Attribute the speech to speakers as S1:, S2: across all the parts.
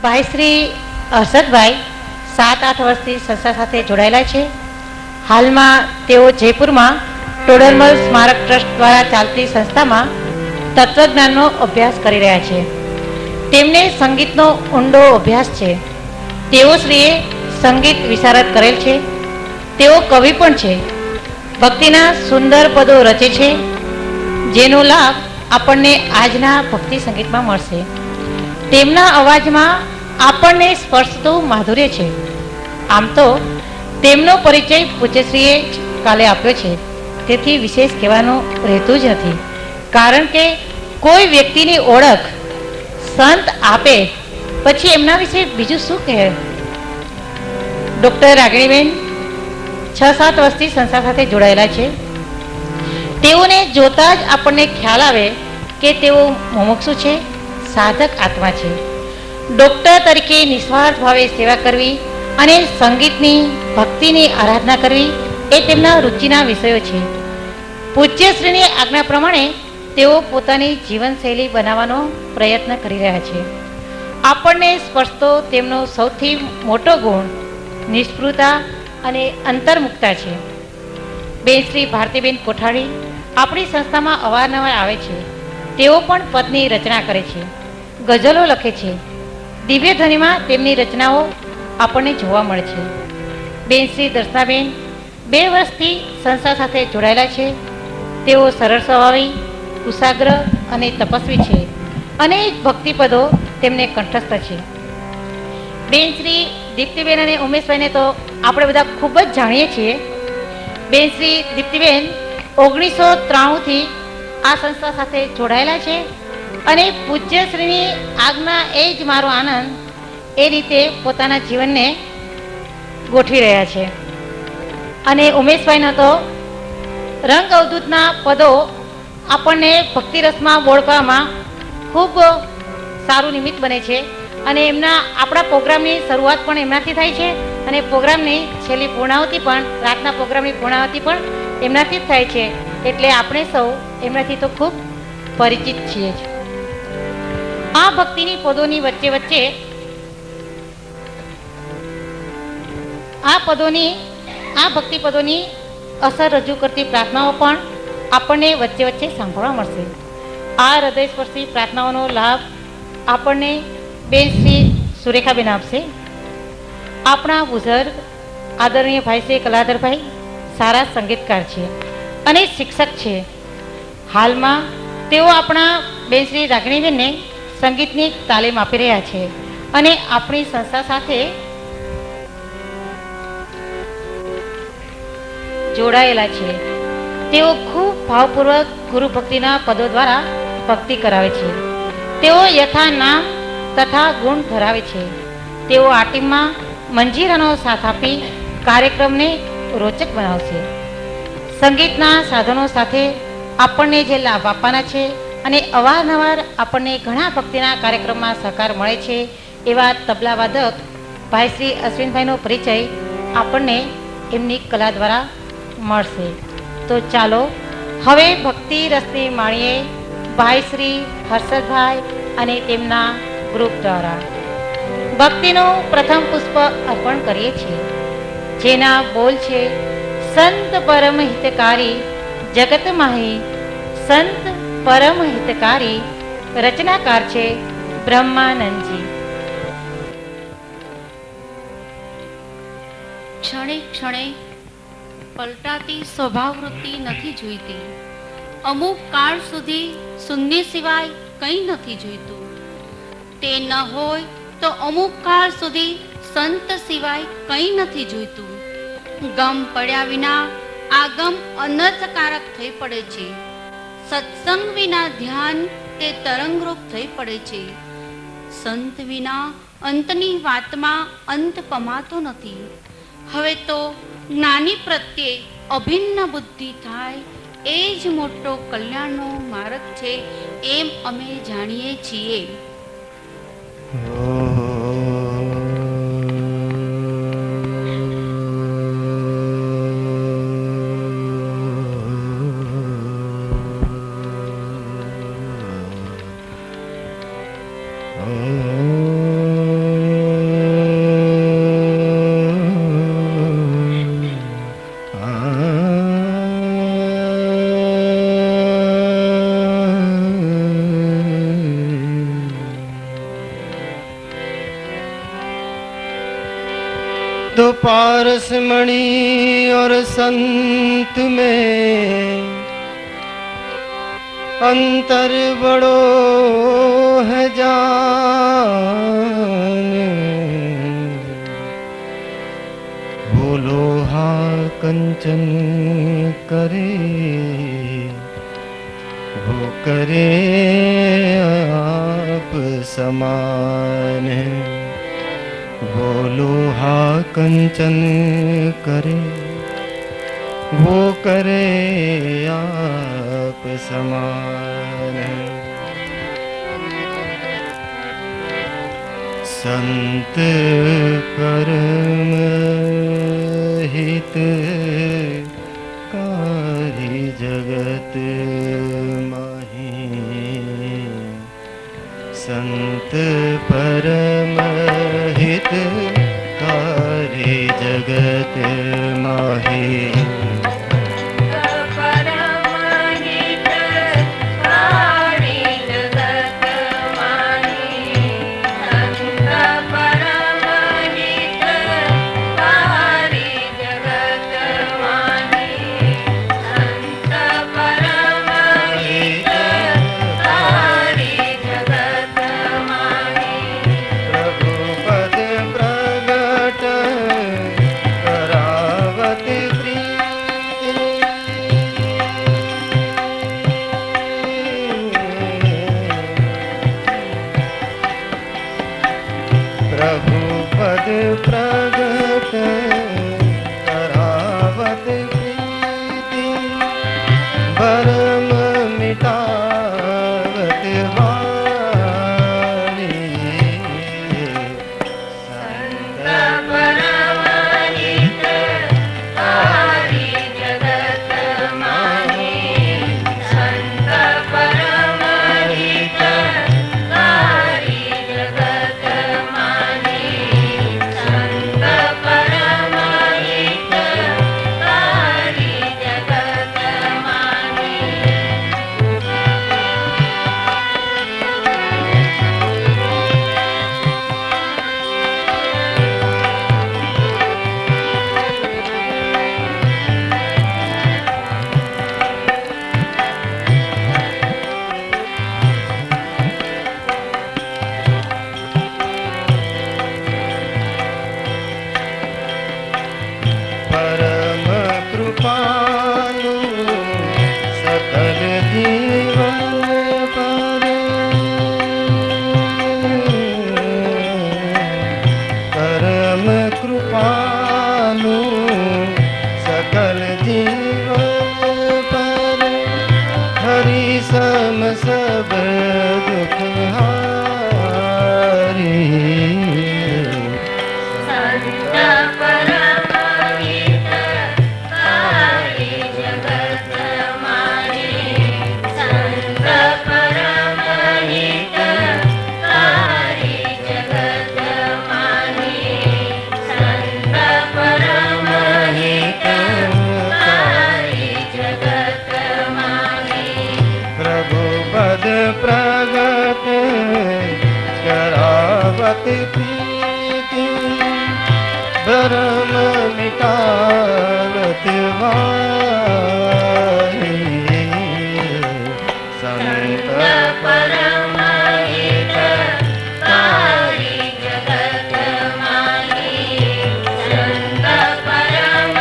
S1: ભાઈ શ્રી હર્ષદભાઈ 7-8 વર્ષથી સંસ્થા સાથે જોડાયેલા છે. હાલમાં તેઓ જયપુરમાં ટોડરમલ સ્મારક ટ્રસ્ટ દ્વારા ચાલતી સંસ્થામાં તત્વજ્ઞાનનો અભ્યાસ કરી રહ્યા છે. તેમને સંગીતનો ઊંડો અભ્યાસ છે. તેઓ શ્રીએ સંગીત વિશારદ કરેલ છે. તેઓ કવિ પણ છે. ભક્તિના સુંદર પદો રચે છે, જેનો લાભ આપણને આજના ભક્તિ સંગીતમાં મળશે. તેમના અવાજમાં આપણને સ્પર્શતું માધુર્ય છે. આમ તો તેમનો પરિચય પૂજ્યશ્રીએ કાલે આપ્યો છે, તેથી વિશેષ કહેવાનું રહેતું જ નથી. કારણ કે કોઈ વ્યક્તિની ઓળખ સંત આપે પછી એમના વિશે બીજું શું કહે. ડૉક્ટર રાગણીબેન 6-7 વર્ષથી સંસ્થા સાથે જોડાયેલા છે. તેઓને જોતા જ આપણને ખ્યાલ આવે કે તેઓ મુમુક્ષુ છે, સાધક આત્મા છે. ડૉક્ટર તરીકે નિસ્વાર્થ ભાવે સેવા કરવી અને સંગીતની ભક્તિની આરાધના કરવી એ તેમના રુચિના વિષયો છે. પૂજ્યશ્રીની આજ્ઞા પ્રમાણે તેઓ પોતાની જીવનશૈલી બનાવવાનો પ્રયત્ન કરી રહ્યા છે. આપણને સ્પર્શતો તેમનો સૌથી મોટો ગુણ નિષ્પૃતા અને અંતર્મુક્તા છે. બેન શ્રી ભારતીબેન કોઠારી આપણી સંસ્થામાં અવારનવાર આવે છે. તેઓ પણ પદની રચના કરે છે, ગઝલો લખે છે. દિવ્ય ધ્વનિમાં તેમની રચનાઓ આપણને જોવા મળે છે. બેન શ્રી દર્શનાબેન 2 વર્ષથી સંસ્થા સાથે જોડાયેલા છે. તેઓ સરળ સ્વભાવી, કુશાગ્ર અને તપસ્વી છે. અનેક ભક્તિપદો તેમને કંઠસ્થ છે. બેન શ્રી દીપ્તિબેન અને ઉમેશભાઈને તો આપણે બધા ખૂબ જ જાણીએ છીએ. બેન શ્રી દીપ્તિબેન 1993થી આ સંસ્થા સાથે જોડાયેલા છે અને પૂજ્યશ્રીની આજ્ઞા એ જ મારો આનંદ એ રીતે પોતાના જીવનને ગોઠવી રહ્યા છે. અને ઉમેશભાઈનો તો રંગ અવધૂતના પદો આપણને ભક્તિરસમાં બોળવામાં ખૂબ સારું નિમિત્ત બને છે. અને આપણા પ્રોગ્રામની શરૂઆત પણ એમનાથી થાય છે અને પ્રોગ્રામની છેલ્લી પૂર્ણાહુતિ પણ, રાતના પ્રોગ્રામની પૂર્ણાહુતિ પણ એમનાથી જ થાય છે. એટલે આપણે સૌ એમનાથી તો ખૂબ પરિચિત છીએ જ. આ ભક્તિની પદોની વચ્ચે આ ભક્તિ પદોની અસર રજૂ કરતી પ્રાર્થનાઓ પણ આપણને વચ્ચે સાંભળવા મળશે. આ હૃદયસ્પર્શી પ્રાર્થનાઓનો લાભ આપણને બેન શ્રી સુરેખાબેન આપશે. આપણા બુઝુર્ગ આદરણીય ભાઈ શ્રી કલાધરભાઈ સારા સંગીતકાર છે અને શિક્ષક છે. હાલમાં તેઓ આપણા બેન શ્રી રાગણીબેનને સંગીતની તાલીમ આપી રહ્યા છે અને આપણી સંસ્થા સાથે જોડાયેલા છે. તેઓ ખૂબ ભાવપૂર્વક ગુરુ ભક્તિના પદો દ્વારા ભક્તિ કરાવે છે. તેઓ યથા નામ તથા ગુણ ધરાવે છે. તેઓ આ ટીમમાં મંજીરાનો સાથ આપી કાર્યક્રમને રોચક બનાવશે. સંગીતના સાધનો સાથે આપણને જે લાભ આપવાના છે અને અવારનવાર આપણને ઘણા ભક્તિના કાર્યક્રમમાં સહકાર મળે છે એવા તબલા વાદક ભાઈ શ્રી અશ્વિનભાઈનો પરિચય આપણને એમની કલા દ્વારા મળશે. તો ચાલો હવે ભક્તિ રસની માણીએ ભાઈ શ્રી હર્ષદભાઈ અને તેમના ગ્રુપ દ્વારા. ભક્તિનું પ્રથમ પુષ્પ અર્પણ કરીએ છીએ, જેના બોલ છે સંત પરમ હિતકારી જગત માહી. સંત પરમ હિતકારી રચનાકાર છે બ્રહ્માનંદજી.
S2: ક્ષણે ક્ષણે પલટાતી સ્વભાવવૃત્તિ નથી જોઈતી. અમુક કાળ સુધી શૂન્ય સિવાય કંઈ નથી જોઈતું. તે ન હોય તો અમુક કાળ સુધી સંત સિવાય કંઈ નથી જોઈતું. ગમ પડ્યા વિના આ ગમ અનર્થકારક થઈ પડે છે. સત્સંગ વિના ધ્યાન તે તરંગરૂપ થઈ પડે છે. સંત વિના અંતની વાતમાં અંત પમાતો નથી. હવે તો જ્ઞાની પ્રત્યે અભિન્ન બુદ્ધિ થાય એ જ મોટો કલ્યાણનો માર્ગ છે એમ અમે જાણીએ છીએ.
S3: तो पारस मणि और संत में अंतर बड़ो है जान। बोलो हा कंचन करे वो करे आप समान। बोलो हा कंचन करे वो करे आप समान। संत परम हित कारी जगत माही। संत परम हित कारी जगत माही। प्रभु पद प्रगट करावत प्रीति। भरम मिटावत वाणी। संत परम हित कारी जगत माही। संत परम हित कारी जगत माही। संत परम हित कारी जगत माही। परम कृपालु सकल जीवन पर। परम कृपालु सकल जीवन पर। हरि सम सब दुख हारी। संत परम हित कारी जगत माही। संत परम हित कारी जगत माही। संत परम हित कारी जगत माही। प्रभु पद प्रगट करावत प्रीति। भरम मिटावत वाणी। संत परम हित कारी जगत माही। संत परम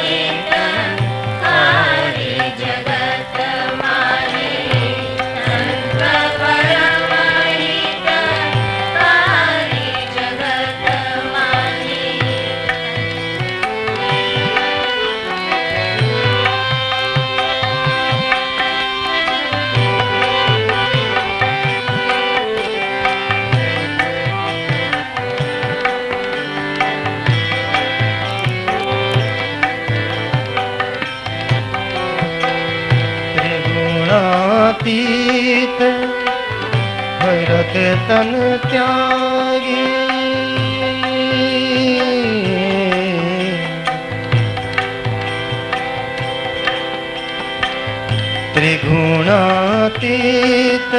S3: हित कारी जगत माही। संत परम हित कारी जगत माही। त्रिगुणातीत भैरत तन त्यागी। त्रिगुणातीत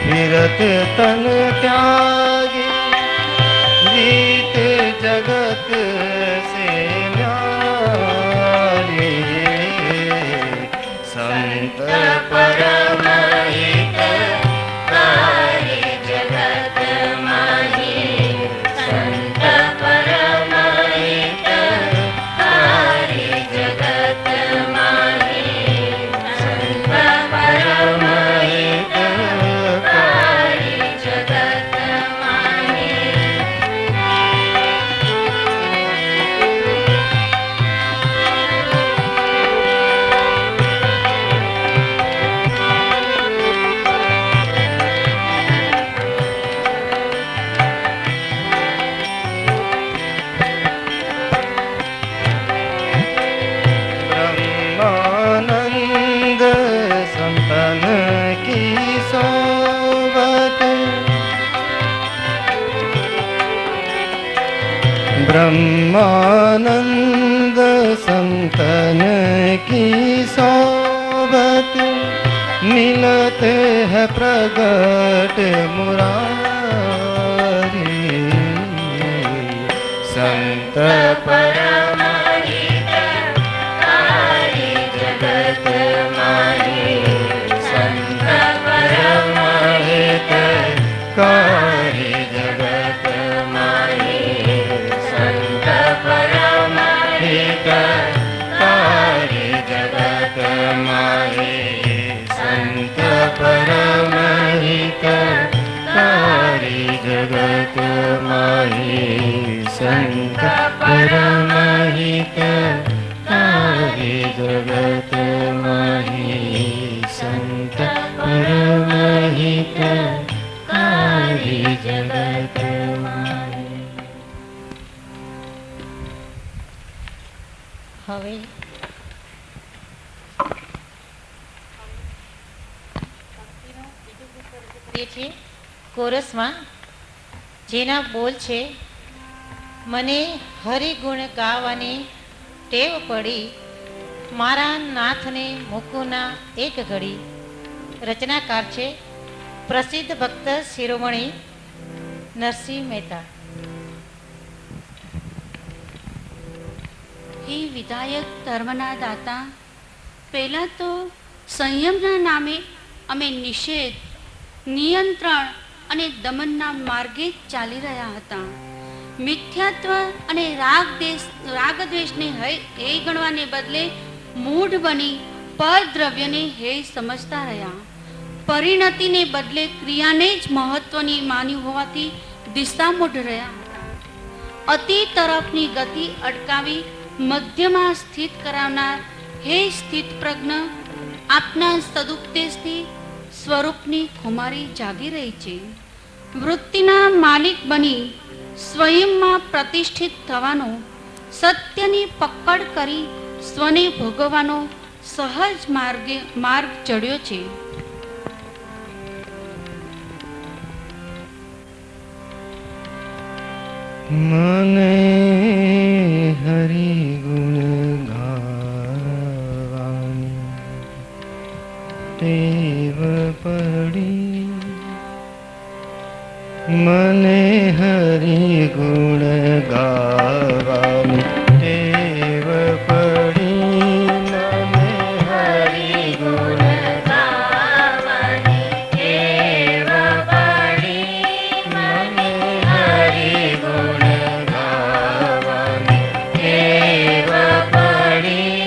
S3: विरत तन त्यागी। रीत जगत ब्रह्मानंद संतन की सोबत मिलते हैं प्रगट मुरारी। संत परम हितकारी जगत माही, संत परम हितकारी जगत माही, संत परम हितकारी जगत माही, संत परम हितकारी जगत माही, संत परम हितकारी जगत माही, संत परम हितकारी जगत माही।
S1: હવે કોરસમાં જેના બોલ છે, મને હરિગુણ ગાવાની ટેવ પડી, મારા નાથને મૂકુના એક ઘડી. રચનાકાર છે પ્રસિદ્ધ ભક્ત શિરોમણી નરસિંહ મહેતા.
S2: હે વિધાયક ધર્મના દાતા, પહેલાં તો સંયમના નામે અમે નિષેધ, નિયંત્રણ અને દમનના માર્ગે જ ચાલી રહ્યા હતા. મિથ્યાત્વ અને રાગદ્વેષને હે ગણવાને બદલે મૂઢ બની પરદ્રવ્યને હે સમજતા રહ્યા. પરિણતિને બદલે ક્રિયાને જ મહત્વની માની હોવાથી દિશામૂઢ રહ્યા હતા. અતિ તરફની ગતિ અટકાવી મધ્યમાં સ્થિત કરાવનાર હે સ્થિત પ્રજ્ઞ, આપના સદુપદેશથી સ્વરૂપની ખુમારી જાગી રહી છે. વૃત્તિના માલિક બની સ્વયંમાં પ્રતિષ્ઠિત થવાનો, સત્યની પકડ કરી સ્વને ભોગવવાનો સહજ માર્ગ ચડ્યો છે.
S3: મને હરિ ગુણ ગાવાની ટેવ પડી, મને હરિ ગુણ ગાવાની ટેવ પડી, મને હરિ ગુણ ગાવાની ટેવ પડી, મને હરિ ગુણ ગાવાની ટેવ પડી.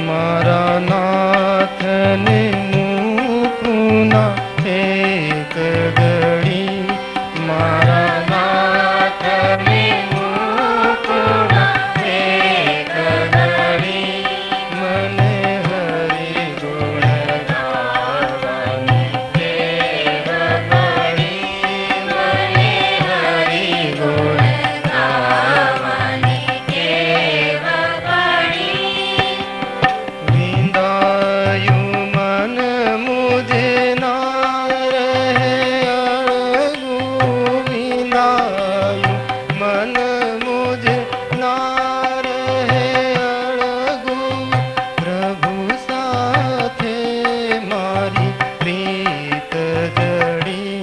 S3: મારા નાથને મૂકુના એક ઘડી, મારા નાથને મૂકુના એક ઘડી, મને હરિ ગુણ ગાવાની ટેવ પડી, મને હરિ ગુણ ગાવાની ટેવ પડી. વિંદાયું મન મુझे ના રહે અળગું, વિંદાયું મન મુझे ના રહે અળગું, પ્રભુ સાથે મારી પ્રીત જડી,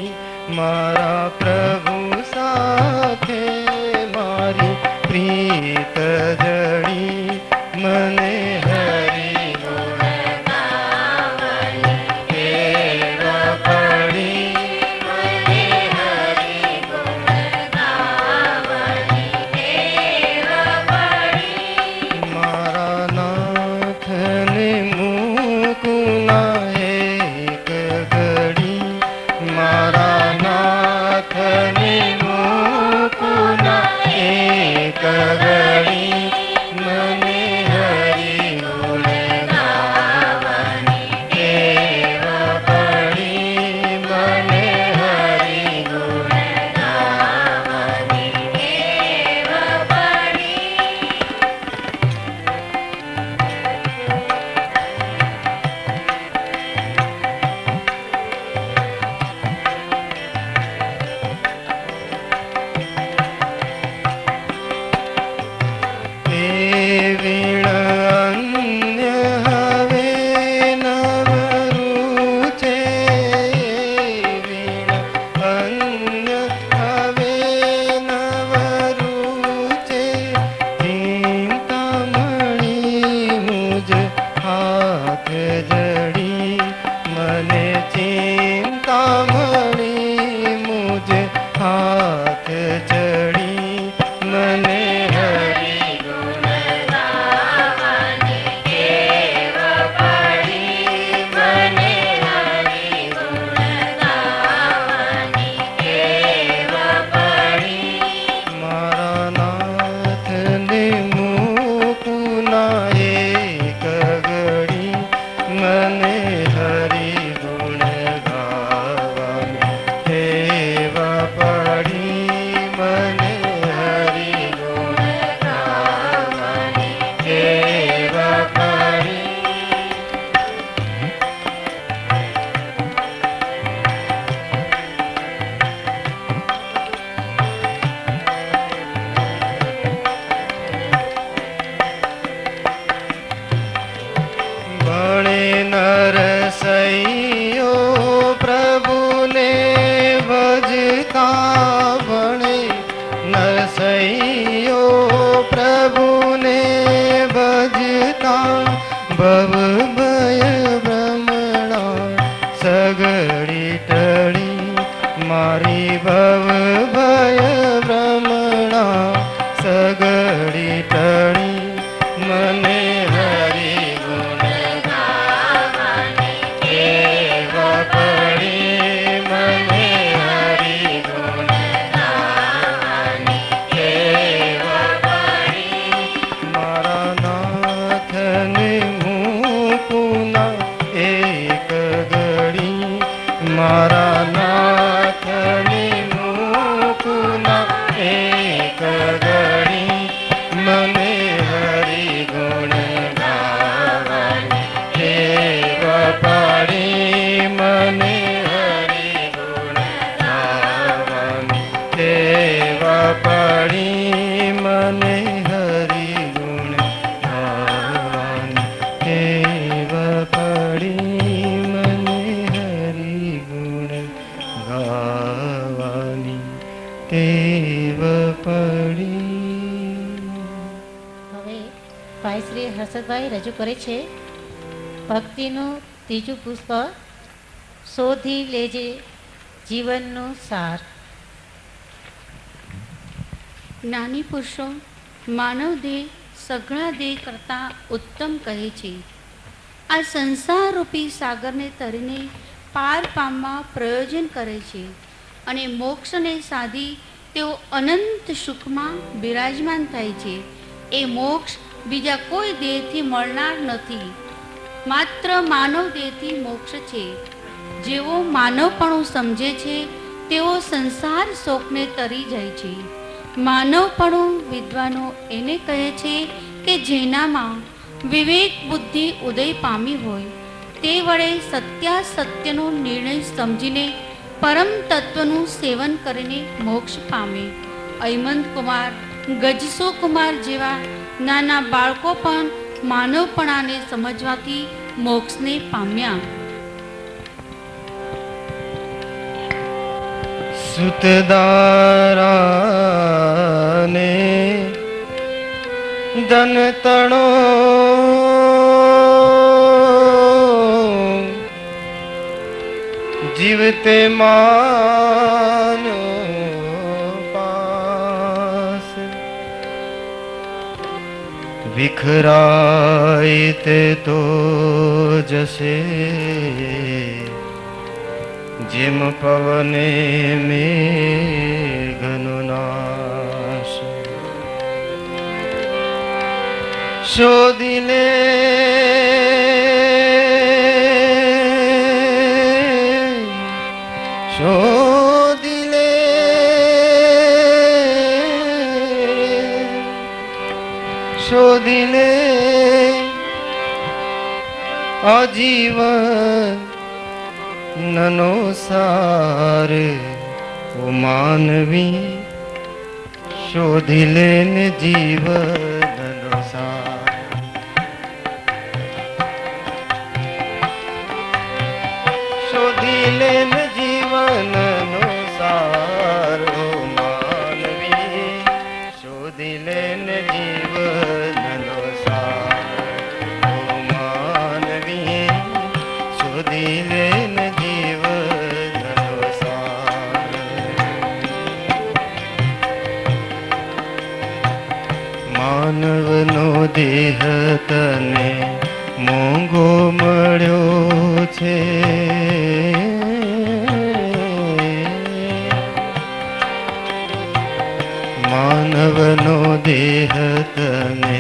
S3: મારા પ્રભુ સાથે મારી પ્રીત જડી, મને હરિ ગુણ ગાવાની ટેવ પડી, મને હરિ ગુણ ગાવાની ટેવ પડી. મારા નાથને મૂકુના એક ઘડી, મારા નાથને મૂકુના એક ઘડી, મને હરિ ગુણ ગાવાની ટેવ પડી, મને હરિ ગુણ ગાવાની ટેવ પડી. રાવણે નસૈયો પ્રભુને ભજતા ભવ ભય ભ્રમણા સગડી ટળી મારી ભવ ભય ભ્રમણા સગડી ટળી મને હરિ ગુણ ગાવાની ટેવ પડી મને હરિ ગુણ ગાવાની ટેવ પડી મારા નાથને મૂકુના એક ઘડી મારા નાથને મૂકુના એક ઘડી મને હરિ ગુણ ગાવાની ટેવ પડી મને હરિ ગુણ ગાવાની ટેવ પડી મને હરિ ગુણ ગાવાની ટેવ પડી મને હરિ ગુણ ગાવાની ટેવ પડી.
S1: હવે ભાઈ શ્રી હર્ષદભાઈ રજૂ કરે છે ભક્તિનું ત્રીજું પુષ્પ શોધી લેજે જીવનનો સાર.
S2: જ્ઞાની પુરુષો માનવ દેહ સઘળા દેહ કરતાં ઉત્તમ કહે છે. આ સંસારરૂપી સાગરને તરીને પાર પામવા પ્રયોજન કરે છે અને મોક્ષને સાધી તેઓ અનંત સુખમાં બિરાજમાન થાય છે. એ મોક્ષ બીજા કોઈ દેહથી મળનાર નથી, માત્ર માનવ દેહથી મોક્ષ છે. જેઓ માનવપણું સમજે છે તેઓ સંસાર શોકને તરી જાય છે. માનવપણું વિદ્વાનો એને કહે છે કે જેનામાં વિવેક બુદ્ધિ ઉદય પામી હોય તે વડે સત્યાસત્યનો નિર્ણય સમજીને પરમ તત્વનું સેવન કરીને મોક્ષ પામે. અયમંત કુમાર, ગજસો કુમાર જેવા નાના બાળકો પણ માનવપણાને સમજવાથી મોક્ષને પામ્યા.
S3: સુતદારાને ધનતણો જીવતે માનો પાસ વિખરાય તે તો જશે જેમ પવને મેઘનો નાશ. શોધી લે શોધી લે શોધી લે આજીવન નનો સાર ઓ માનવી શોધી લે ને જીવનનો સાર. શોધી લે ને જીવનનો સાર ઓ માનવી શોધી લે ને જીવનનો સાર ઓ માનવી શોધી લે ને જીવનનો સાર. માનવનો દેહ તને મોંઘો મળ્યો છે. માનવનો દેહ તને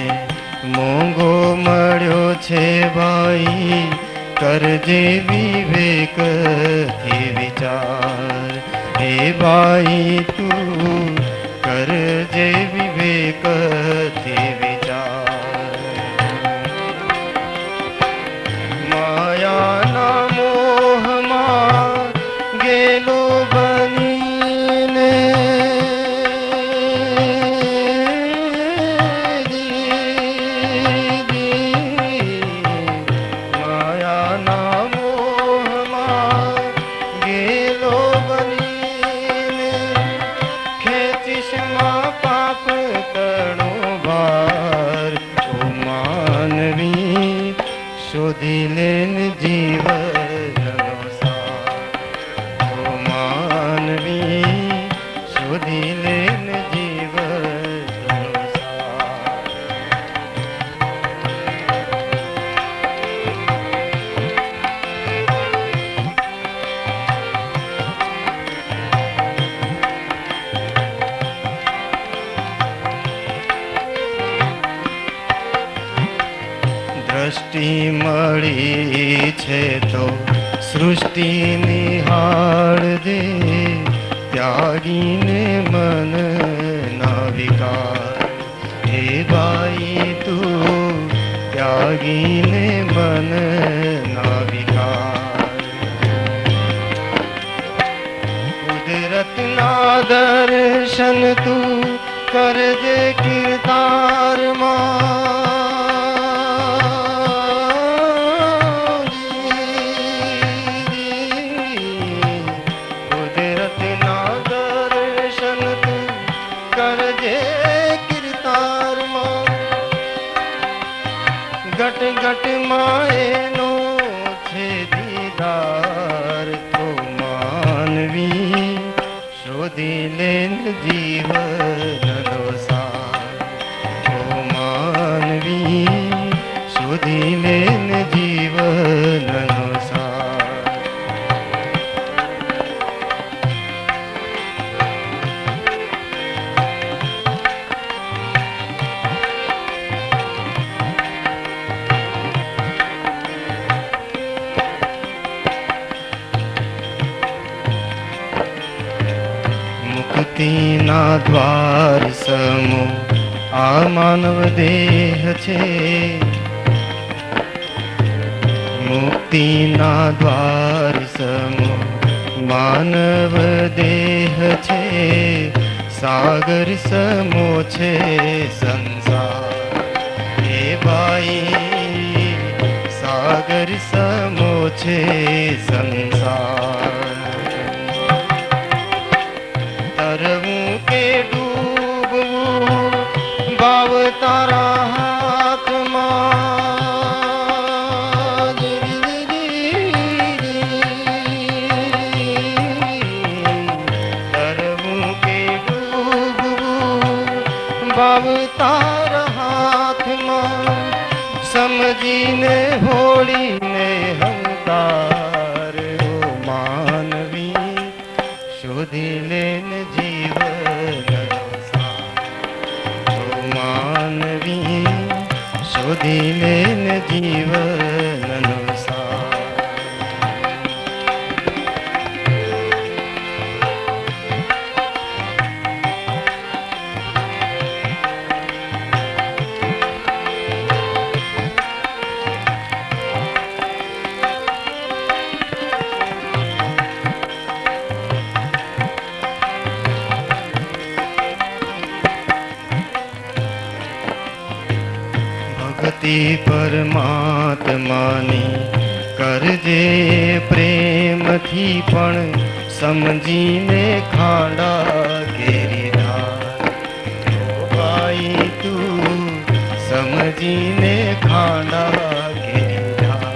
S3: મોંઘો મળ્યો છે ભાઈ, કરજે વિવેકથી વિચાર. હે ભાઈ તું કરજે વિવેકથી વિચાર. માયાના મોહમાં ગેલો બનીને માયાના મોહમાં ગેલો બનીને શોધી લે ને જીવનનો સાર. દ્રષ્ટિ મળી છે તો સૃષ્ટિ નિહાળ દે, ત્યાગીને મન ના વિકાર. હે બાઈ તું ત્યાગીને મન ના વિકાર. કુદરતના દર્શન તું કરજે કીર્તારમાં. ઘટ ઘટ માએનો છે દીદાર, તો માનવી શોધી લે જીવનનો સાર. તો માનવી શોધી લે જીવનનો સાર. મુક્તિના દ્વાર સમો આ માનવ દેહ છે. મુક્તિના દ્વાર સમો માનવ દેહ છે. સાગર સમો છે સંસાર. હે બાઈ સાગર સમો છે સંસાર. તરવું કે ડૂબવું ભાવ તારા હાથમાં. તરવું કે ડૂબવું ભાવ તારા હાથમાં. સમજીને હોળીને હંકાર. માનવી શોધી લે જીવનનો સાર. માનવી શોધી લે જીવનનો સાર. ભક્તિ પરમાત્માની કરજે પ્રેમથી, પણ સમજીને ખાડા ગેરીધાર. બાઈ તું સમજીને ખાડા ગેરીધાર.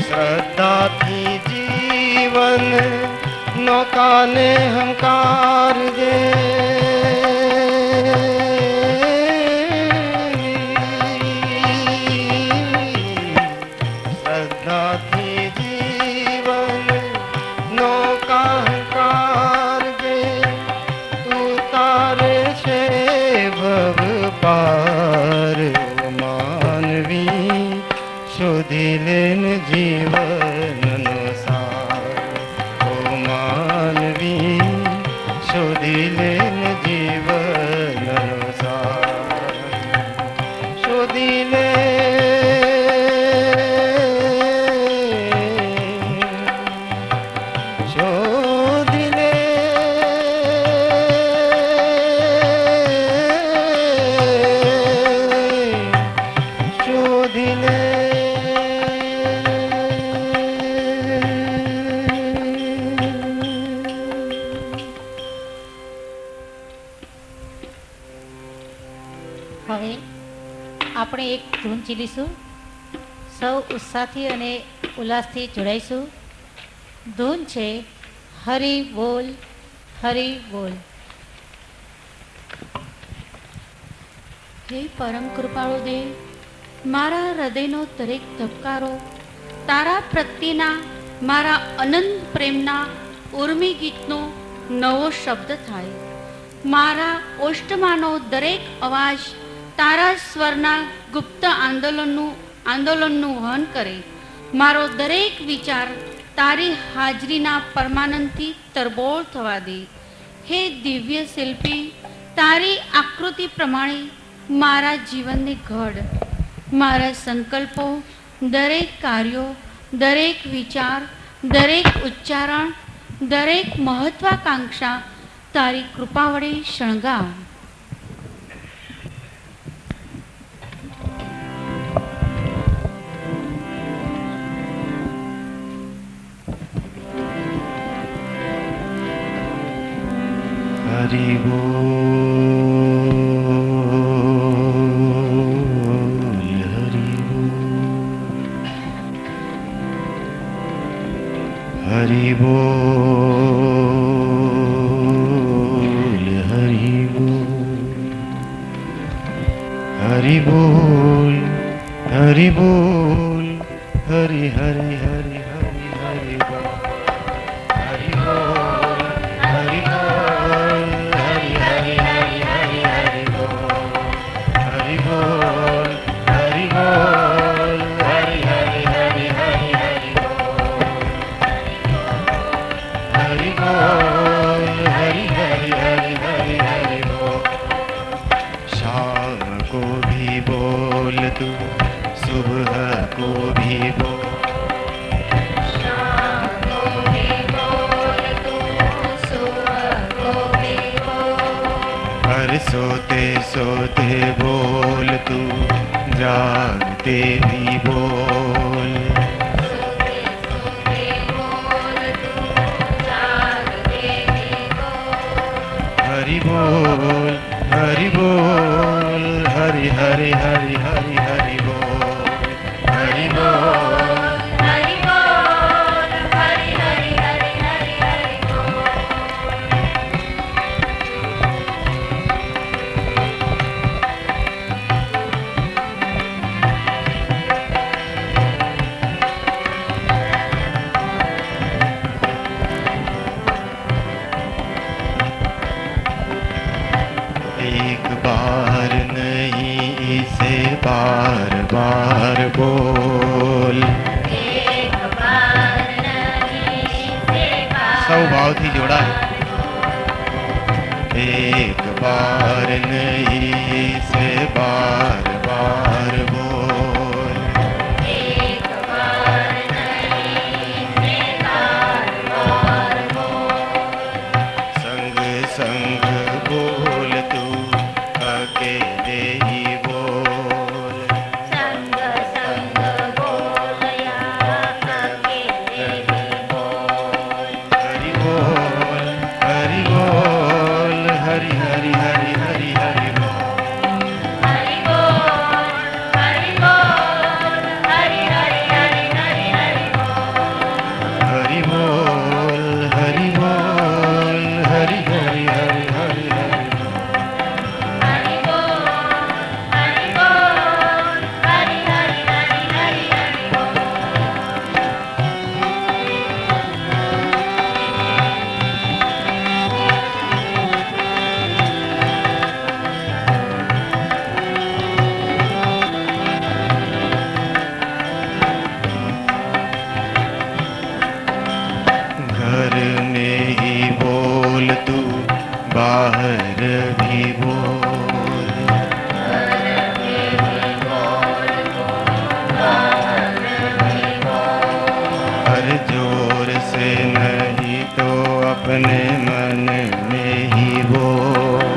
S3: શ્રદ્ધાથી જીવન નૌકાને હંકારજે. શ્રદ્ધાથી જીવન નૌકા હંકારજે. ઉતારે છે ભવ પાર. માનવી શોધી લે જીવનનો સાર. ઓ માનવી શોધી લે જીવનનો સાર. શોધી લે શોધી લે શોધી લે.
S1: હવે આપણે એક ધૂન ચીલીશું. સૌ ઉત્સાહથી અને ઉલ્લાસથી જોડાઈશું. ધૂન છે હરિ બોલ, હરિ બોલ.
S2: હે પરમ કૃપાળુ દેવ, મારા હૃદયનો દરેક ધબકારો તારા પ્રત્યેના મારા અનંત પ્રેમના ઉર્મી ગીતનો નવો શબ્દ થાય. મારા ઓષ્ટમાનો દરેક અવાજ તારા સ્વરના ગુપ્ત આંદોલનનું વહન કરે. મારો દરેક વિચાર તારી હાજરીના પરમાનંદથી તરબોળ થવા દે. હે દિવ્ય શિલ્પી, તારી આકૃતિ પ્રમાણે મારા જીવનને ઘડ. મારા સંકલ્પો, દરેક કાર્યો, દરેક વિચાર, દરેક ઉચ્ચારણ, દરેક મહત્વાકાંક્ષા તારી કૃપા વડે શણગાર.
S3: હરિ બોલ, હરિ બોલ, હરિ બોલ, હરિ બોલ, હરિ બોલ, હરિ હરિ હરિ હરિ હરિ બોલ, હરિ બોલ, હરિ બોલ, હરિ હરિ હરિ હરિ હરિ બોલ, હરિ બોલ, હરિ બોલ, હરિ હરિ હરિ હરિ હરિ બોલ, હરિ બોલ, હરિ હરિ હરિ હરિ હરિ બોલ. शाम को भी बोल तू, सुबह को भी बोल, हर सोते सोते बोल तू, जागते भी बोल, हरि बोल, हरि बोल, हरि हरि हरि हरि हरि बोल, हरि बोल, हरि बोल, हरि हरि हरि हरि हरि बोल. एक बार नहीं इसे बार बार बोल, सौ भाव थी जोड़ा है. एक बार नहीं इसे बार बार बोल, संग संग बोल तू, अकेले ही बोल, संग संग बोल या अकेले ही बोल, हरि बोल, हरि बोल, हरि हरि हरि हरि हरि बोल, हरि बोल, हरि बोल, हरि हरि हरि हरि हरि बोल, हरि बोल, हरि बोल, हरि हरि हरि हरि हरि बोल, हरि बोल, हरि बोल, हरि हरि हरि हरि हरि बोल. घर में ही बोल तू, बाहर भी बोल, हर जोर से नहीं तो अपने मन में ही बोल,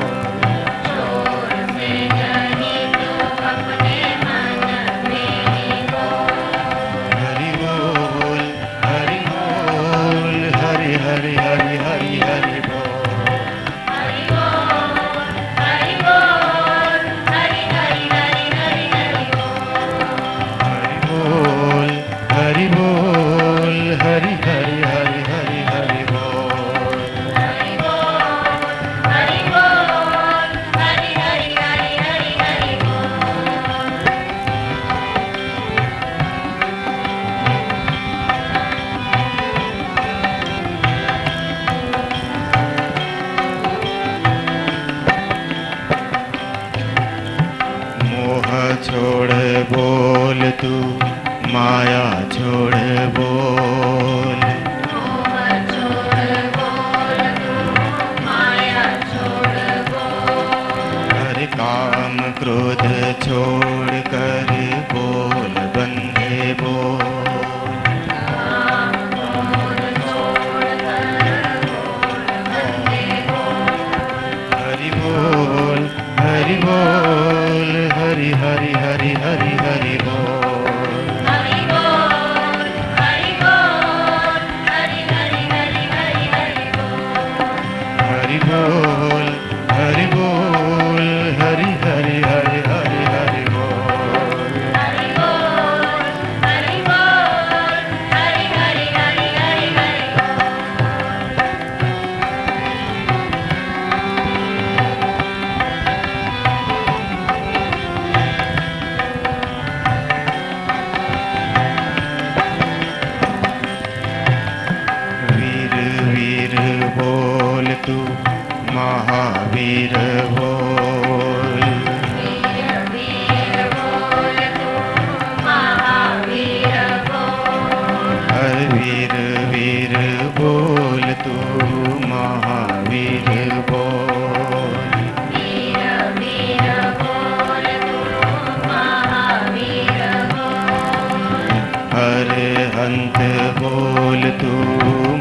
S3: हरि बोल, हरि बोल, हरि हरि हरि हरि हरि बोल, हरि बोल, हरि बोल, हरि हरि हरि हरि हरि बोल, हरि बोल, हरि बोल, हरि हरि हरि हरि हरि बोल, क्रोध छोड़ कर बोल बंदे बोल। हरि बोल हरि बोल हरि हरि हरि हरि हरि बोल।
S2: हरि बोल हरि बोल हरि हरि हरि हरि हरि बोल।
S3: हरि बोल हरि बोल हरि हरि हरि हरि हरि बोल।
S2: हरि बोल हरि बोल हरि हरि हरि हरि हरि
S3: वीर वीर बोल तू महावीर बोल।
S2: वीर वीर बोल तू महावीर बोल।
S3: हर वीर वीर बोल तू महावीर बोल।
S2: वीर वीर बोल तू महावीर बोल।
S3: हर हंत बोल तू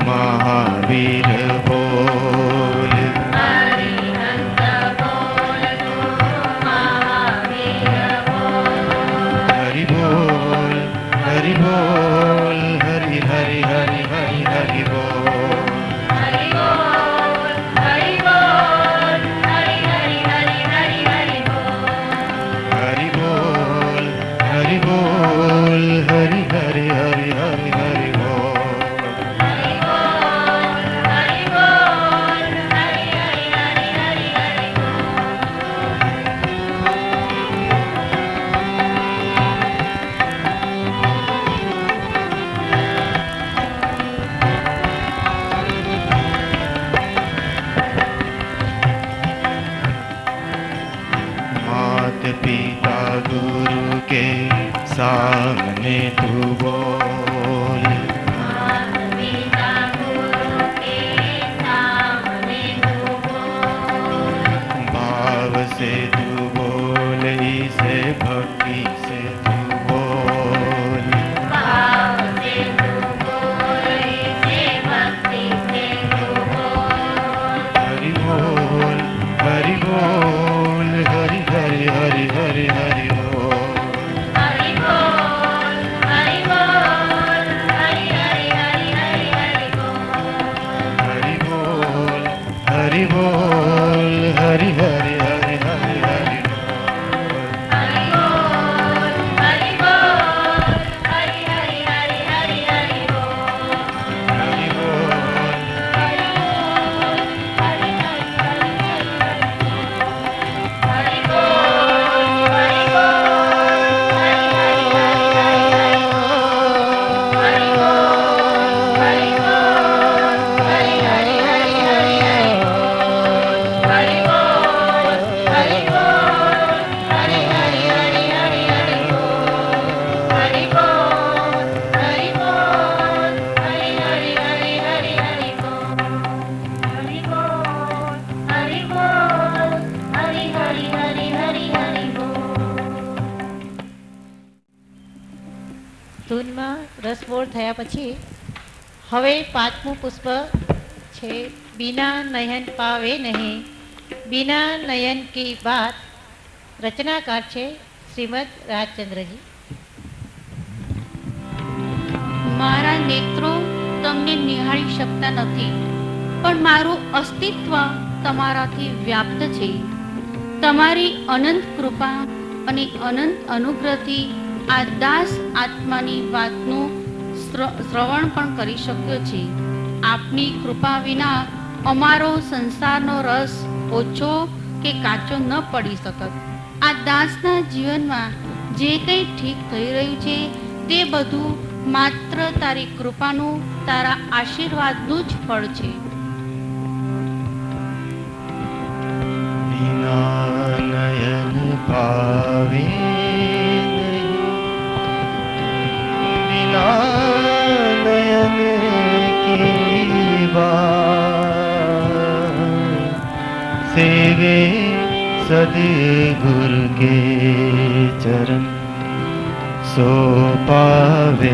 S3: महावीर बोल।
S2: हरिहंत बोल तू महावीर बोल।
S3: हरि बोल हरि बोल हरि हरि हरि हरि हरि बोल।
S2: हरि बोल हरि बोल हरि हरि हरि हरि हरि बोल।
S3: हरि बोल हरि बोल हरि हरि हरि हरि हरि बोल।
S2: हरि बोल हरि बोल हरि हरि हरि हरि हरि बोल।
S3: मात पिता गुरु के सामने तू बोल।
S2: मात पिता गुरु के सामने तू बोल।
S3: भाव से तू बोल इसे भक्ति से तू बोल।
S2: भाव से तू बोल इसे भक्ति से तू बोल।
S3: हरि बोल हरि बोल हरि हरि हरि हरि हरि बोल।
S2: हरि बोल हरि बोल हरि हरि हरि हरि हरि बोल।
S3: हरि बोल हरि बोल हरि हरि हरि हरि हरि बोल।
S2: हरि बोल हरि बोल हरि हरि हरि हरि हरि बोल।
S3: हरि बोल
S2: हरि बोल हरि हरि हरि हरि हरि बोल। हरि बोल हरि बोल हरि हरि हरि हरि हरि बोल। हरि बोल हरि बोल हरि हरि हरि हरि हरि बोल। हरि बोल हरि बोल हरि हरि हरि हरि हरि बोल। हरि बोल हरि बोल हरि हरि हरि हरि हरि बोल। हरि बोल हरि बोल हरि हरि हरि हरि हरि बोल।
S1: ધૂનમાં રસબોળ થયા પછી હવે પાંચમું પુષ્પ છે બીના નયન પાવે નહીં બીના નયન કી બાત. રચનાકાર છે શ્રીમદ રાજચંદ્રજી.
S2: મારા નેત્રો તમને નિહાળી શકતા નથી, પણ મારું અસ્તિત્વ તમારાથી વ્યાપ્ત છે. તમારી અનંત કૃપા અને અનંત અનુગ્રહથી આ દાસ આત્માની વાતનું શ્રવણ પણ કરી શક્યો છે. આપની કૃપા વિના અમારો સંસારનો રસ ઓછો કે કાચો ન પડી શકત. આ દાસના જીવનમાં જે કંઈ ઠીક થઈ રહ્યું છે તે બધું માત્ર તારી કૃપાનું, તારા આશીર્વાદનું જ ફળ છે.
S3: बिना नयन पावे नहीं, बिना नयन की बात सेवे सद्गुरु के चरण सो पावे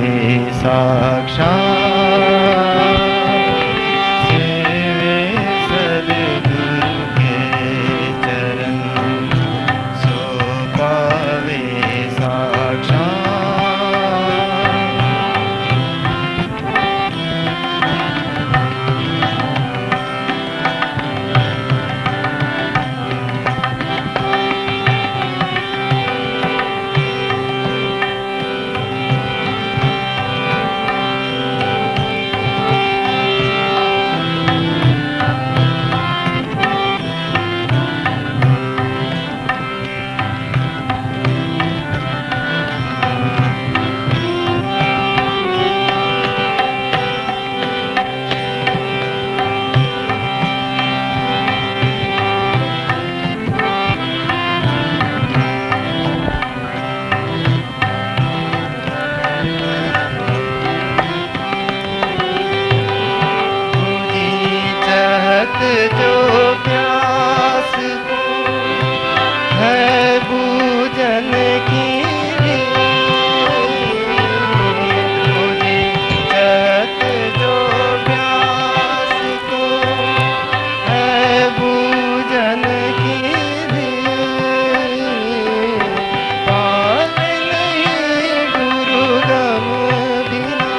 S3: साक्षात सेवे सद्गुरु के चरण सो पावे साक्षात जो प्यास को है बूझन की जगत जो प्यास को है बूझन की पावे नहीं गुरु गम बिना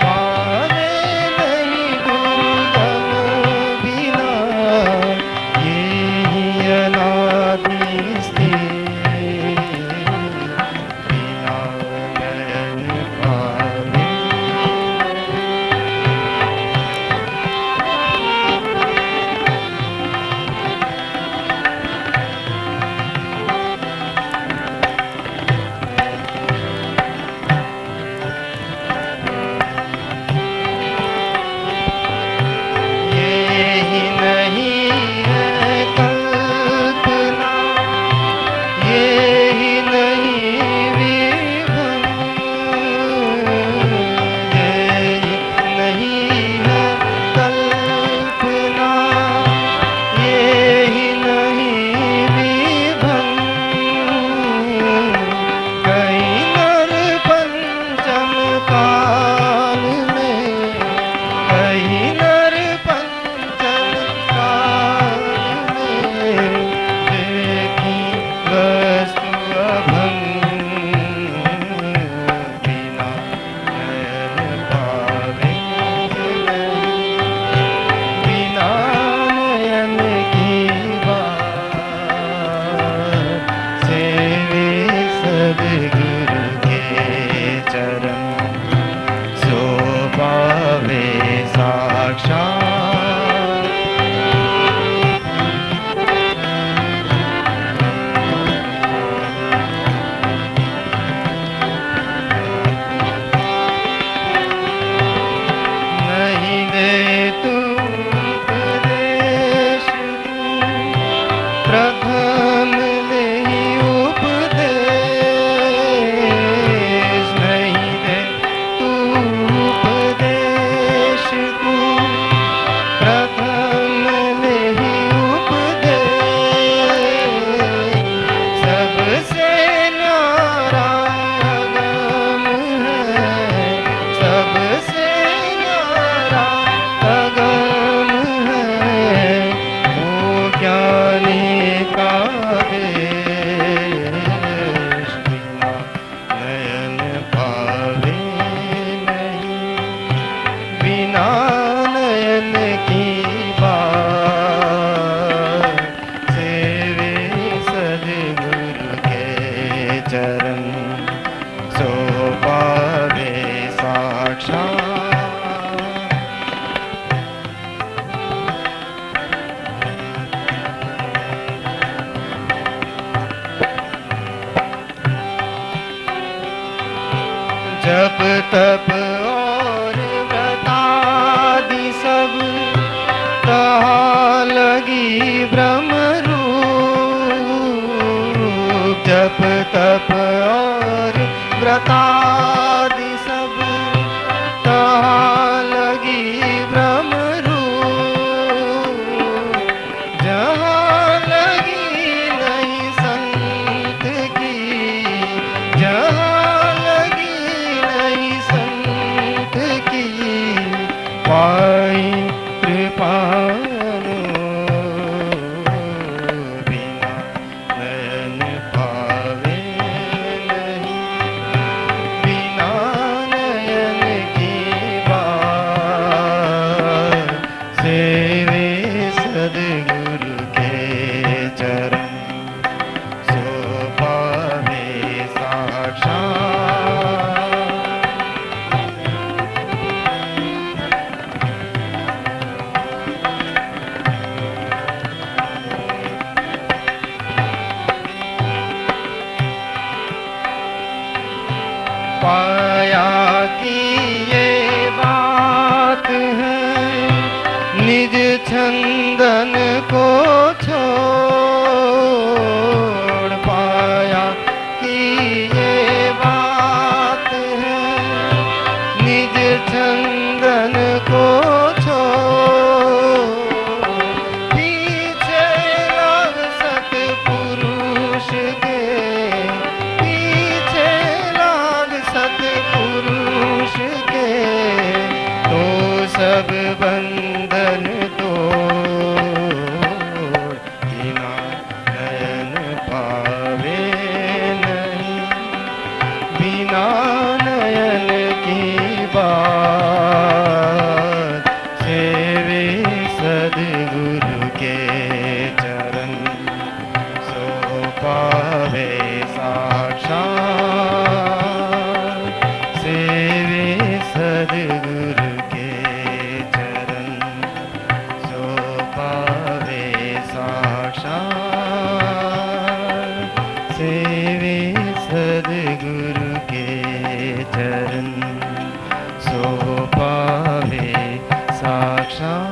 S3: पावे नहीं गुरु गम बिना ये ही अनादि स्थिर बिना नयन पावे ये ही नहीं है कल्पना ये ही नहीं विभ्रम ये ही नहीं है कल्पना ये ही नहीं विभ्रम कहीं नर पंचम काल में कहीं नर पंचम काल में देखी वस्तु अभंग बिना नयन पावे नहीं बिना नयन की बात सेवे सद्गुरु के चरण सो पावे साक्षात नहीं दे तू उपदेश प्रथम ले उपदेश नहीं दे तू उपदेश तू प्रथम ले उपदेश सबसे न्यारा अगम है सबसे न्यारा अगम है वो ज्ञानी का देश बिना नयन पावे नहीं बिना नयन की बात सेवे सद्गुरु के चरण सो पावे साक्षात जप तप और व्रतादि सब तहा लगी ब्रह्म रूप जप तप और व्रतादि सब तहा लगी ब्रह्म रूप जहाँ लगी छंदन को छोड़ पाया कि ये बात है, निज छंदन को छोड़ पीछे लाग सतपुरुष के, पीछे लाग सतपुरुष के, तो सब बंधन तोड़ बिना नयन पावे नहीं, बिना नयन की बात सेवे सद्गुरु के चरण, सो पावे साक्षात सेवे सद्गुरु के चरण, सो पावे साक्षात सेवे सद्गुरु के चरण, सो पावे साक्षात।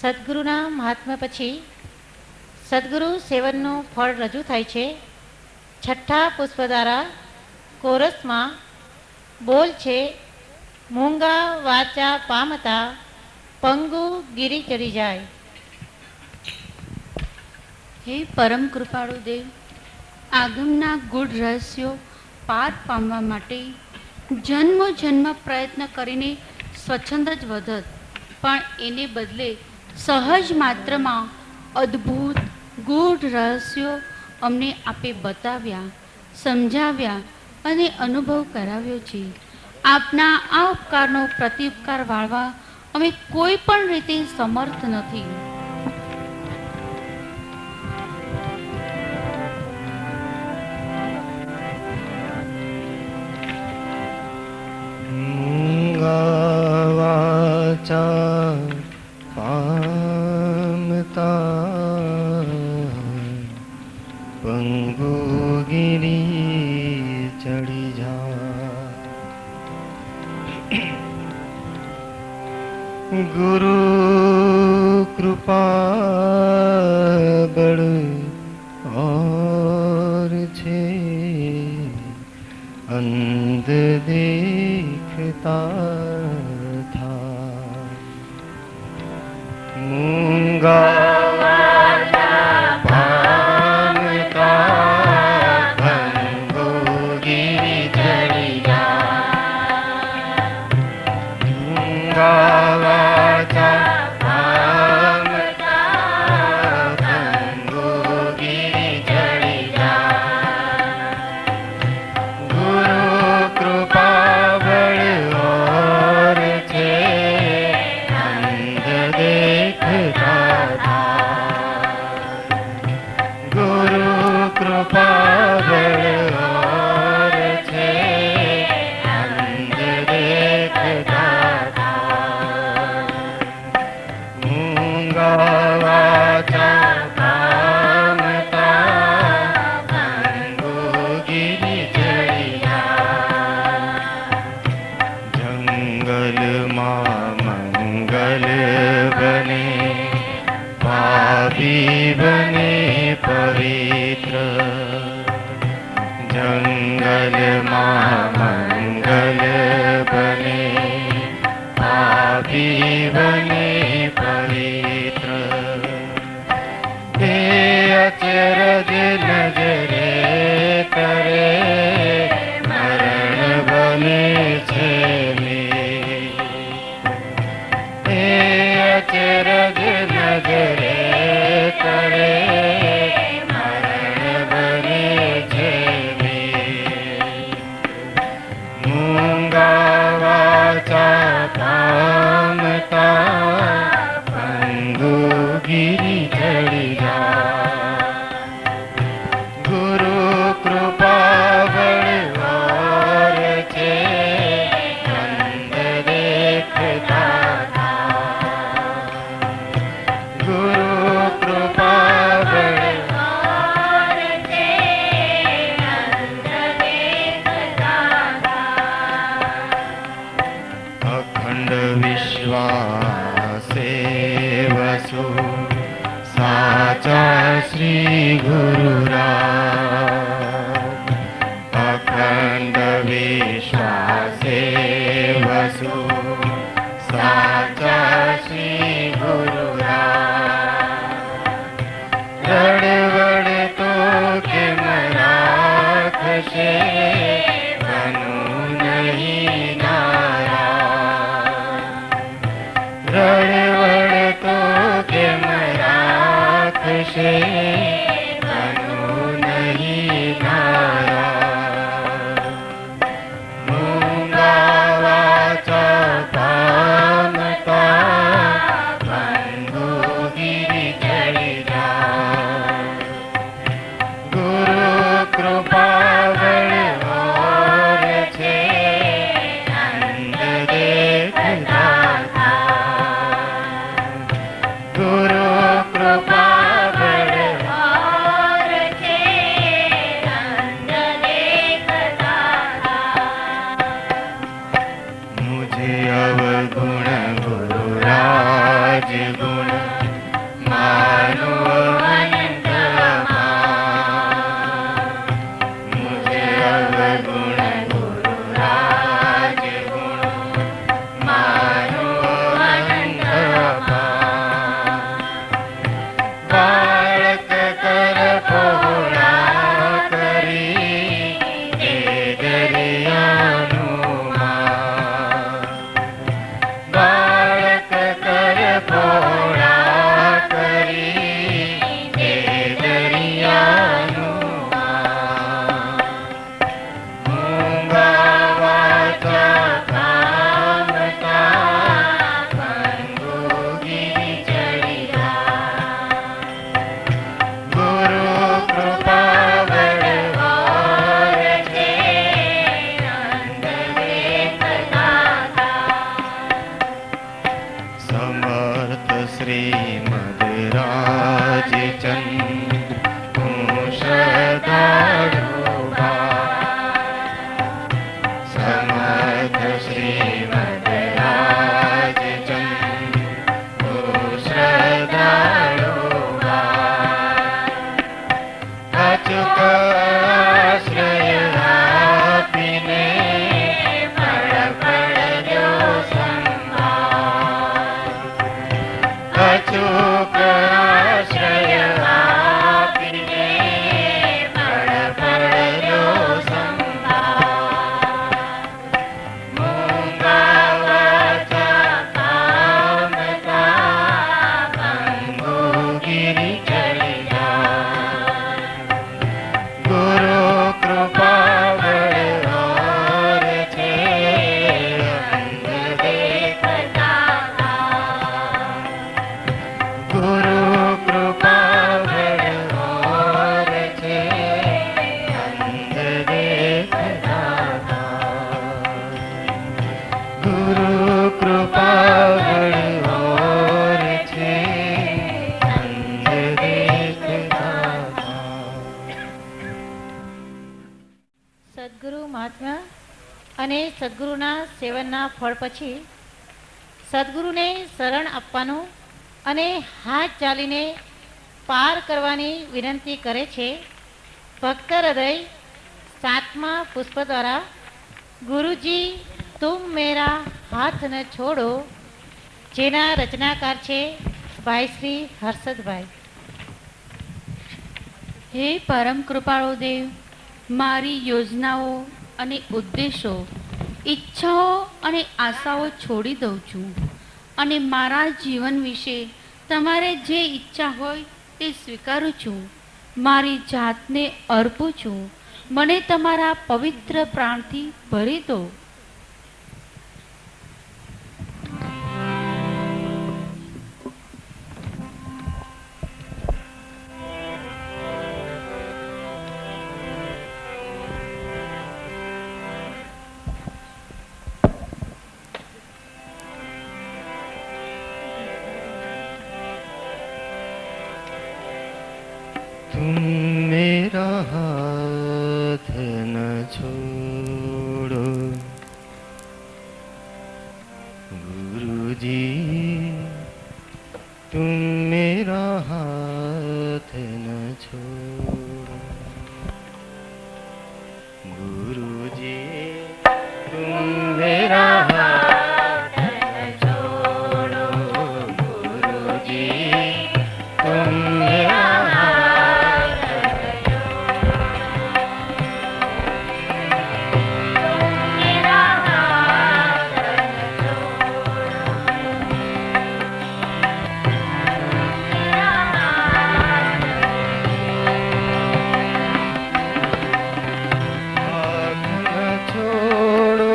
S1: સદગુરુના મહાત્મા પછી સદગુરુ સેવનનું ફળ રજૂ થાય છે. છઠ્ઠા પુષ્પ દ્વારા કોરસમાં બોલ છે, મૂંગા વાચા પામતા પંગુ ગિરી ચડી જાય.
S2: હે પરમ કૃપાળુ દેવ, આગમના ગૂઢ રહસ્યો પાર પામવા માટે જન્મ જન્મ પ્રયત્ન કરીને સ્વચ્છંદ જ વધત, પણ એને બદલે સહજ માત્રમાં અદ્ભુત ગૂઢ રહસ્યો અમને આપે બતાવ્યા, સમજાવ્યા અને અનુભવ કરાવ્યો છે. આપના આ ઉપકારનો પ્રત્યુપકાર વાળવા અમે કોઈ પણ રીતે સમર્થ નથી.
S3: वाचा पामता पंगु गिरी चढ़ी जा, गुरु कृपा बड़ और छे, अंध देखता था मूंगा वाचा पामता भंगो गिरी चढ़ी जा, मूंगा वाचा पामता भंगो गिरी चढ़ी जा, गुरु कृपा बड़ और छे, अंध देखता था, गुरु कृपा बड़ और छे, अंध देखता था, मूंगा वाचा पामता भंगो गिरी चढ़ी जा, जंगल मां मंगल बने, पापी बने पवित्र, जंगल मां मंगल बने, पापी बने पवित्र, ते अचरज नजरे करे, मरण बने छे ते अचरज नजरे करे, मरण बने छे मूंगा वाचा पामता पंगु गिरी चढ़ी जा, गुरु कृपा बड़ और छे, अंध देखता था, गुरु कृपा बड़ साचा श्री गुरुराज अखंड विश्वासे वसु साचा श्री गुरुराज रड़वड़ तो केम राखशे बनु नहीं नाराज रड़वड़ तो केम राखशे बनु नहीं नाराज मूंगा वाचा पामता बंधु गिरि चढ़ी जाए गुरु कृपा बड़वार छे अंध देखता था गुरु कृपा बड़वार छे अंध देखता था मुझे अवगुण गुरुराज गुण मानो अनंत मुझे अवगुण गुरुराज गुण मानो अनंत बालक कर पहुड़ा करी ए दरियानु बालक कर पहुड़ा करी ए दरियानु मूंगा वाचा कामता बंधु गिरि चढ़ी गुरु कृपा बड़वार छे अंध देखता था समर्थ श्रीमद राजचंद्र श्रद्धालु समर्थ श्रीमद राजचंद्र श्रद्धालु अचुक आश्रय आपीने पड़ पड़ जो संभाल अचूक आश्रय आपीने पड़ पड़ जो संभाल मूंगा वाचा कामता बंधु गिरि चढ़ी गुरु कृपा बड़वार छे अंध देखता था गुरु कृपा बड़वार छे अंध देखता था गुरु कृपा बड़वार छे अंध देखता था
S1: સદગુરુ મહાત્મા અને સદગુરુના સેવનના ફળ પછી સદગુરુને શરણ આપવાનું અને હાથ ચાલીને પાર કરવાની વિનંતી કરે છે ભક્ત હૃદય 7મા પુષ્પ દ્વારા ગુરુજી તુમ મેરા હાથ ન છોડો જેના રચનાકાર છે ભાઈ શ્રી હર્ષદભાઈ.
S2: હે પરમ કૃપાળુ દેવ, મારી યોજનાઓ અને ઉદ્દેશો, ઈચ્છાઓ અને આશાઓ છોડી દઉં છું અને મારા જીવન વિશે તમારે જે ઈચ્છા હોય તે સ્વીકારું છું. મારી જાતને અર્પું છું. મને તમારા પવિત્ર પ્રાણથી ભરી દો.
S3: तुम मेरा हाथ न छोड़ो गुरुजी, तुम मेरा हाथ साथ न छोड़ो गुरुजी तुम मेरा हाथ न छोड़ो गुरुजी तुम मेरा हाथ न छोड़ो तुम मेरा हाथ न छोड़ो मेरा हाथ न छोड़ो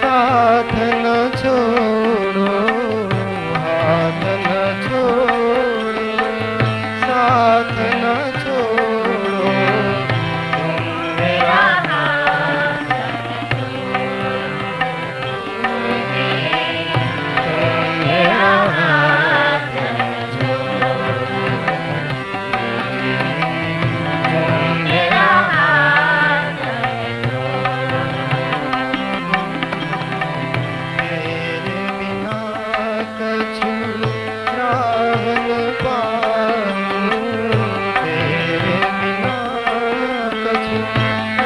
S3: साथ न छोड़ो हाथ न छोड़ो साथ न छोड़ो तुम मेरा हाथ न छोड़ो तुम मेरा हाथ न छोड़ो तुम मेरा हाथ न छोड़ो तेरे बिना कछु राह न पाऊं तेरे बिना कछु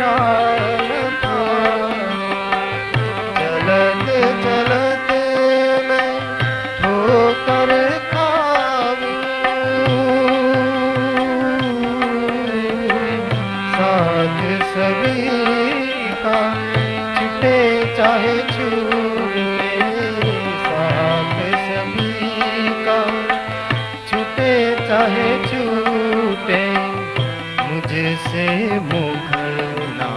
S3: राह न पाऊं चलते चलते मैं ठोकर खाऊं साथ सभी का छूटे चाहे छूटे साथ सभी का छूटे चाहे छूटे मुझसे मुखना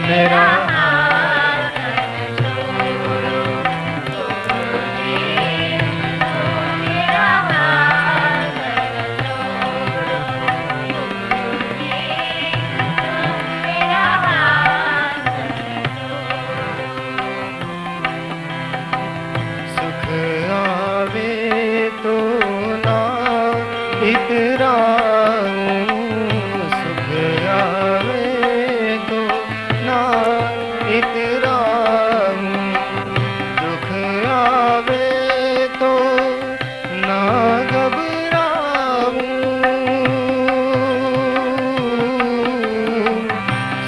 S3: मेरा हाथ न छोड़ो मेरा हाथ न छोड़ो मेरा हाथ सुख आवे तो ना इतराऊं सुख आवे तो ना इतराऊं दुख आवे तो ना घबराऊं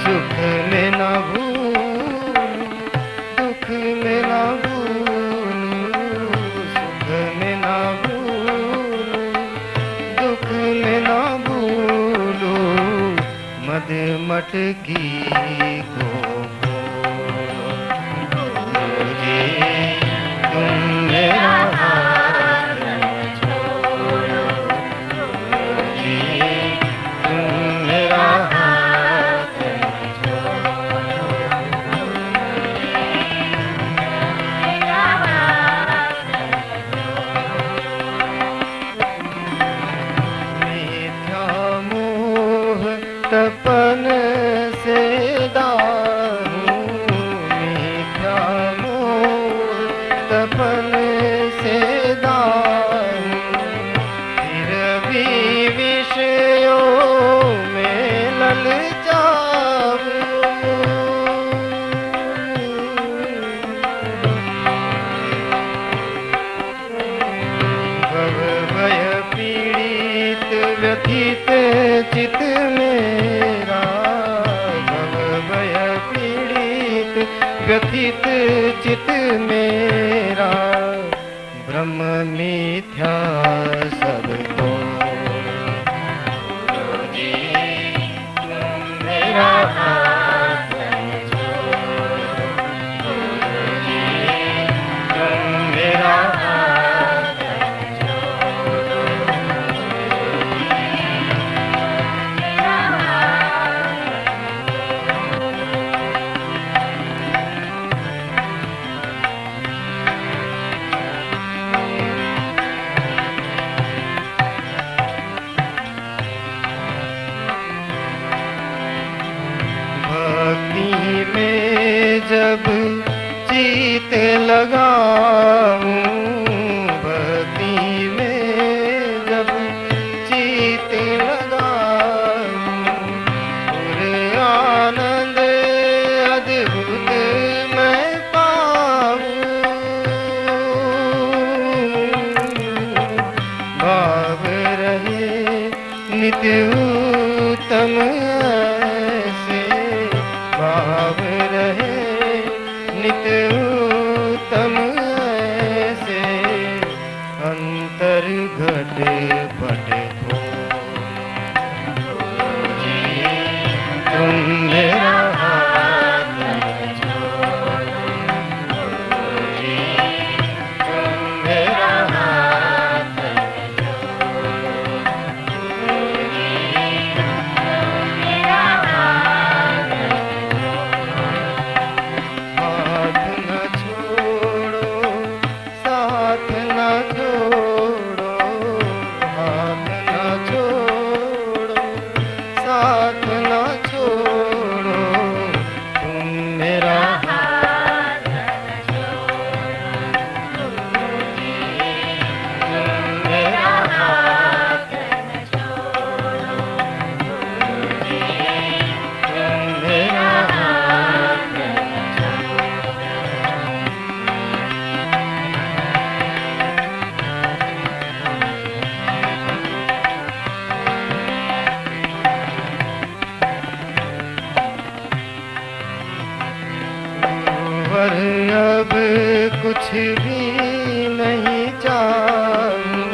S3: सुख में ना भूलूं दुख में ना भूलूं सुख में ना भूलूं दुख में ना भूलूं मद मटकी को गुरुजी तुम मेरा हाथ न छोड़ो गुरुजी तुम मेरा हाथ न छोड़ो मेरा हाथ न मिथ्या मोह तपन से दाऊं मिथ्या मोह तपन से दाऊं फिर भी विषयों में ललचाऊं भव भय पीड़ित व्यथित चित मेरा भव भय पीड़ित व्यथित चित मेरा ब्रह्म मिथ्या सब को गुरुजी तुम मेरा हाथ न छोड़ो गुरुजी तुम मेरा हाथ न छोड़ो मेरा हाथ न नित्य उत्तम ऐसे भाव रहे, नित्य उत्तम ऐसे अंतर घट पट हो। तुम मेरा हाथ छोड़ो, तुम मेरा हाथ हाथ न छोड़ो, साथ न छोड़ो, हाथ न छोड़ो, साथ न छोड़ो, तुम मेरा हाथ छोड़ो, तुम मेरा हाथ छोड़ो, तुम मेरा हाथ गुरुवर अब कुछ भी नहीं चाहूं,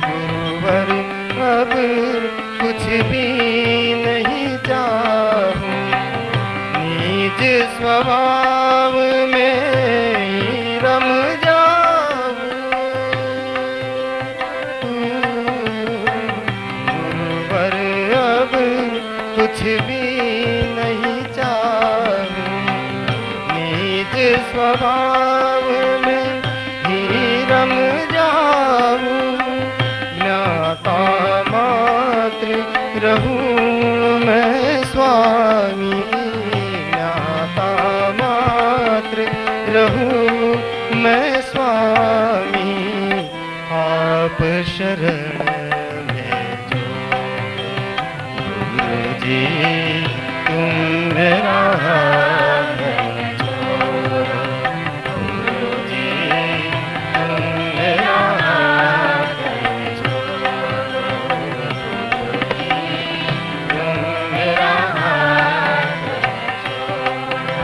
S3: गुरुवर अब कुछ भी नहीं चाहूं, निज स्वभाव में ही रम जाऊं। गुरुवर अब कुछ भी नहीं चाहूं, निज स्वभाव में ही रम जाऊं। ज्ञाता मात्र रहूं मैं स्वामी, ज्ञाता मात्र रहूं मैं स्वामी, आप शरण में जो। गुरु जी तुम मेरा हाथ छोड़ो, गुरु जी तुम मेरा हाथ छोड़ो, गुरु जी तुम मेरा हाथ छोड़ो,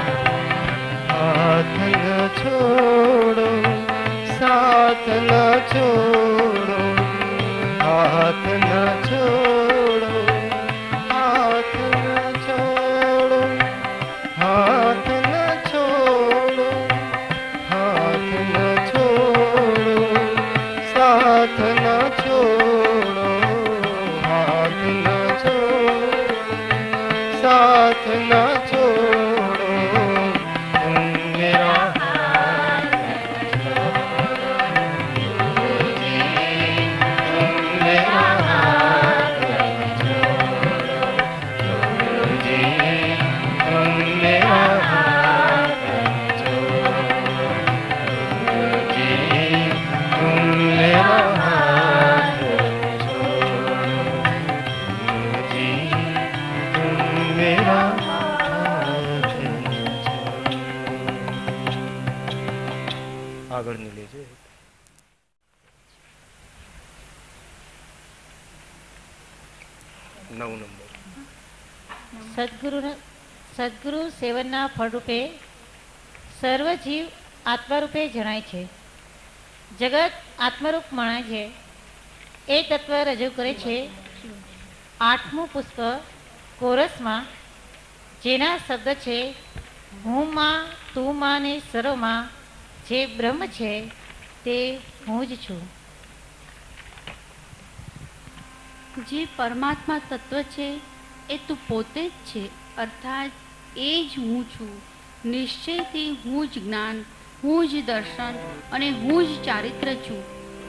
S3: हाथ न छोड़ो, साथ न छोड़ो, हाथ न छोड़ो, हाथ न छोड़ो, हाथ न छोड़ो, साथ न छोड़ो, हाथ न छोड़ो, साथ न छोड़ो, तुम मेरा આગળની લેજે. નવ નંબર.
S1: સદગુરુ સેવનના ફળરૂપે સર્વ જીવ આત્મારૂપે જણાય છે. જગત આત્મરૂપ મણાય છે એ તત્વ રજૂ કરે છે 8મું પુષ્પ કોરસમાં, જેના શબ્દ છે હું માં, તું માં ને સર્વમાં જે બ્રહ્મ છે તે હું જ છું.
S2: જે પરમાત્મા તત્વ છે એ તું પોતે જ છે, અર્થાત એ જ હું છું. નિશ્ચયથી હું જ જ્ઞાન, હું જ દર્શન અને હું જ ચારિત્ર છું.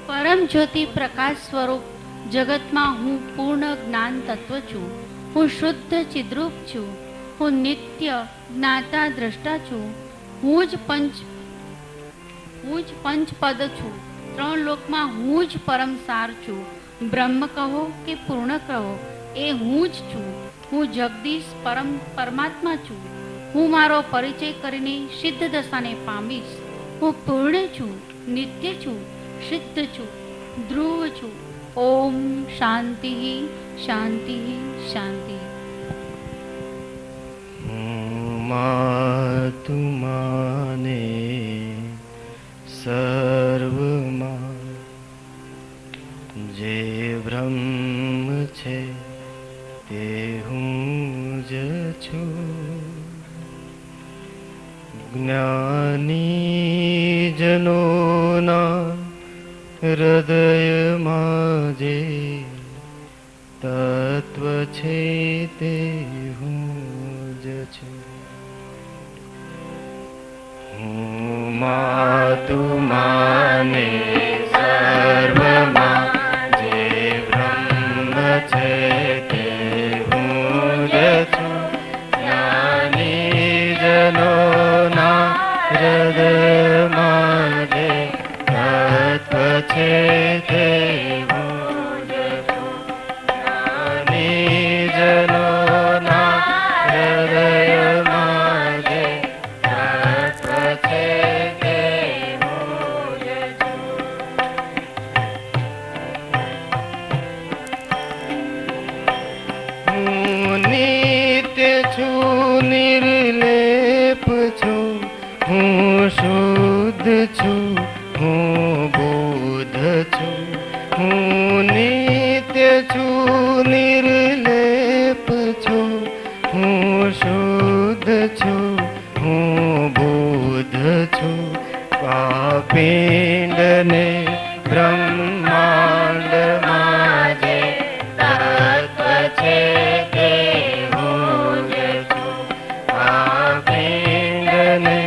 S2: પરમ જ્યોતિ પ્રકાશ સ્વરૂપ જગતમાં હું પૂર્ણ જ્ઞાન તત્વ છું. હું શુદ્ધ ચિદ્રૂપ છું. હું નિત્ય જ્ઞાતા દ્રષ્ટા છું. હું જ પંચપદ છું. 3 લોકમાં હું જ પરમ સાર છું. બ્રહ્મ કહો કે પૂર્ણ કહો, એ હું જ છું. હું જગદીશ પરમાત્મા છું. હું મારો પરિચય કરીને સિદ્ધ દશાને પામીશ. હું પૂર્ણ છું, નિત્ય છું, સિદ્ધ છું, ધ્રુવ છું, ઓમ શાંતિ શાંતિ શાંતિ.
S3: તું માને સર્વમાં જે બ્રહ્મ છે તે હું જ છું. જ્ઞાની જનોના હૃદયમાં જે તત્વ છે તે હું જ છું. તું માને સર્વમાં જે બ્રહ્મ છે તે હું જ છું. જ્ઞાની જનોના હૃદયમાં જે તત્વ છે તે હું જ છું. જ્ઞાની જનોના હૃદયમાં જે તત્વ છે તે હું જ છું. હું નિત્ય છું, નિર્લેપ છું, હું શુદ્ધ છું, હું બુદ્ધ છું. હું નિત્ય છું, નિર્લેપ છું, હું શુદ્ધ છું, હું બુદ્ધ છું. પિંડને બ્રહ્માંડમાં જે તત્વ છે તે હું જ છું. પિંડને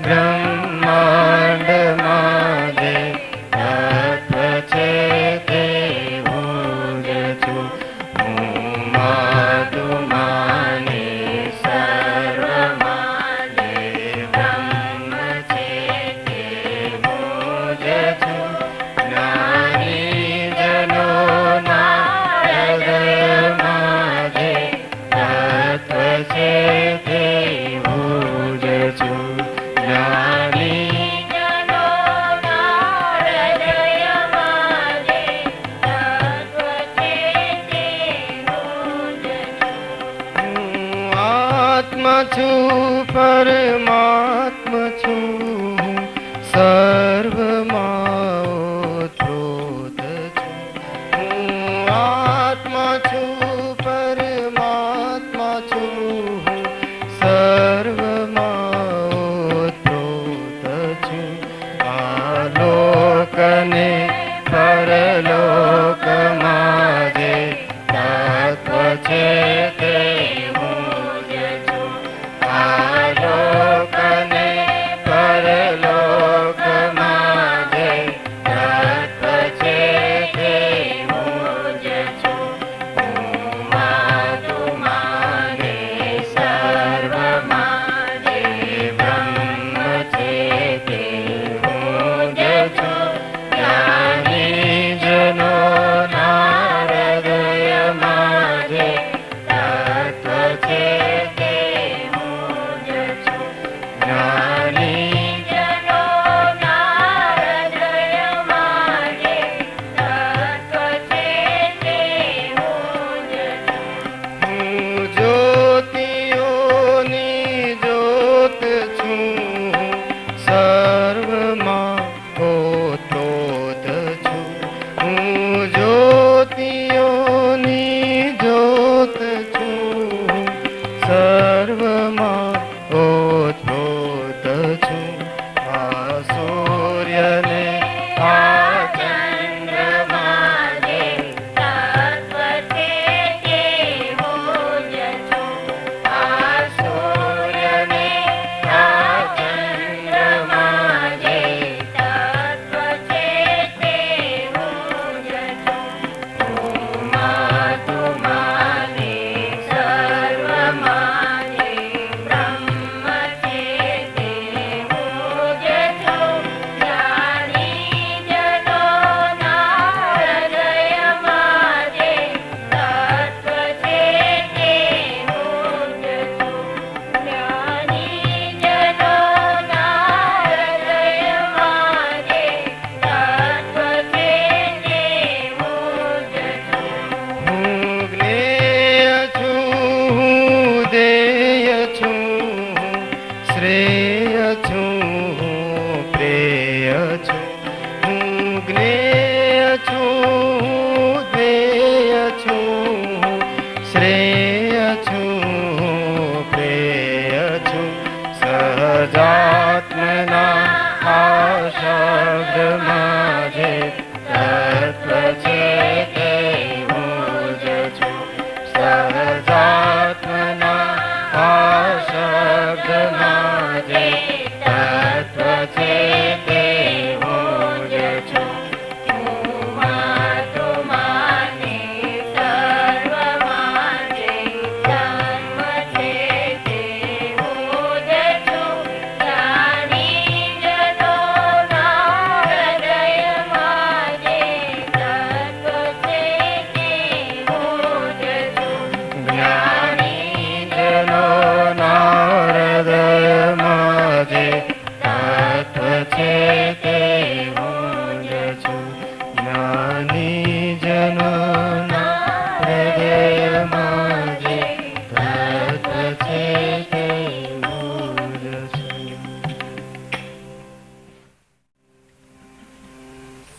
S3: બ્રહ્માંડમાં જે તત્વ છે તે હું જ છું. હું તું માને સર્વમાં જે બ્રહ્મ છે તે હું જ છું. જ્ઞાન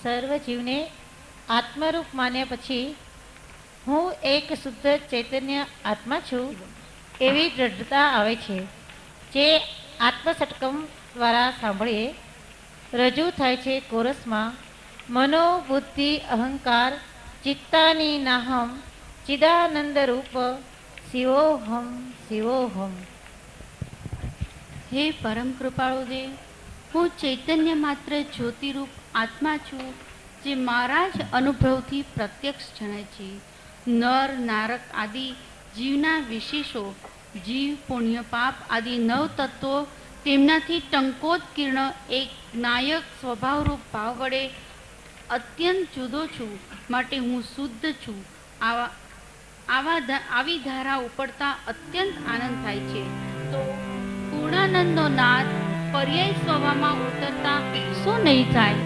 S1: સર્વ જીવને આત્મરૂપ માન્યા પછી હું એક શુદ્ધ ચૈતન્ય આત્મા છું એવી દ્રઢતા આવે છે, જે આત્મસટકમ દ્વારા સાંભળીએ રજૂ થાય છે કોરસમાં. મનો બુદ્ધિ અહંકાર ચિત્તાની નાહમ ચિદાનંદ રૂપ શિવોહમ શિવોહમ.
S2: હે પરમ કૃપાળુ દેવ, હું ચૈતન્ય માત્ર જ્યોતિરૂપ આત્મા છું, જે મારા જ અનુભવથી પ્રત્યક્ષ જણાય છે. નર નારક આદિ જીવના વિશેષો, જીવ પુણ્ય પાપ આદિ નવ તત્વો, તેમનાથી ટંકોત્કીર્ણ એક નાયક સ્વભાવરૂપ ભાવ વડે અત્યંત જુદો છું, માટે હું શુદ્ધ છું. આવી ધારા ઉપડતા અત્યંત આનંદ થાય છે. તો પૂર્ણાનંદનો નાદ પર્યાય સ્વભાવમાં ઉતરતા શું નહીં થાય?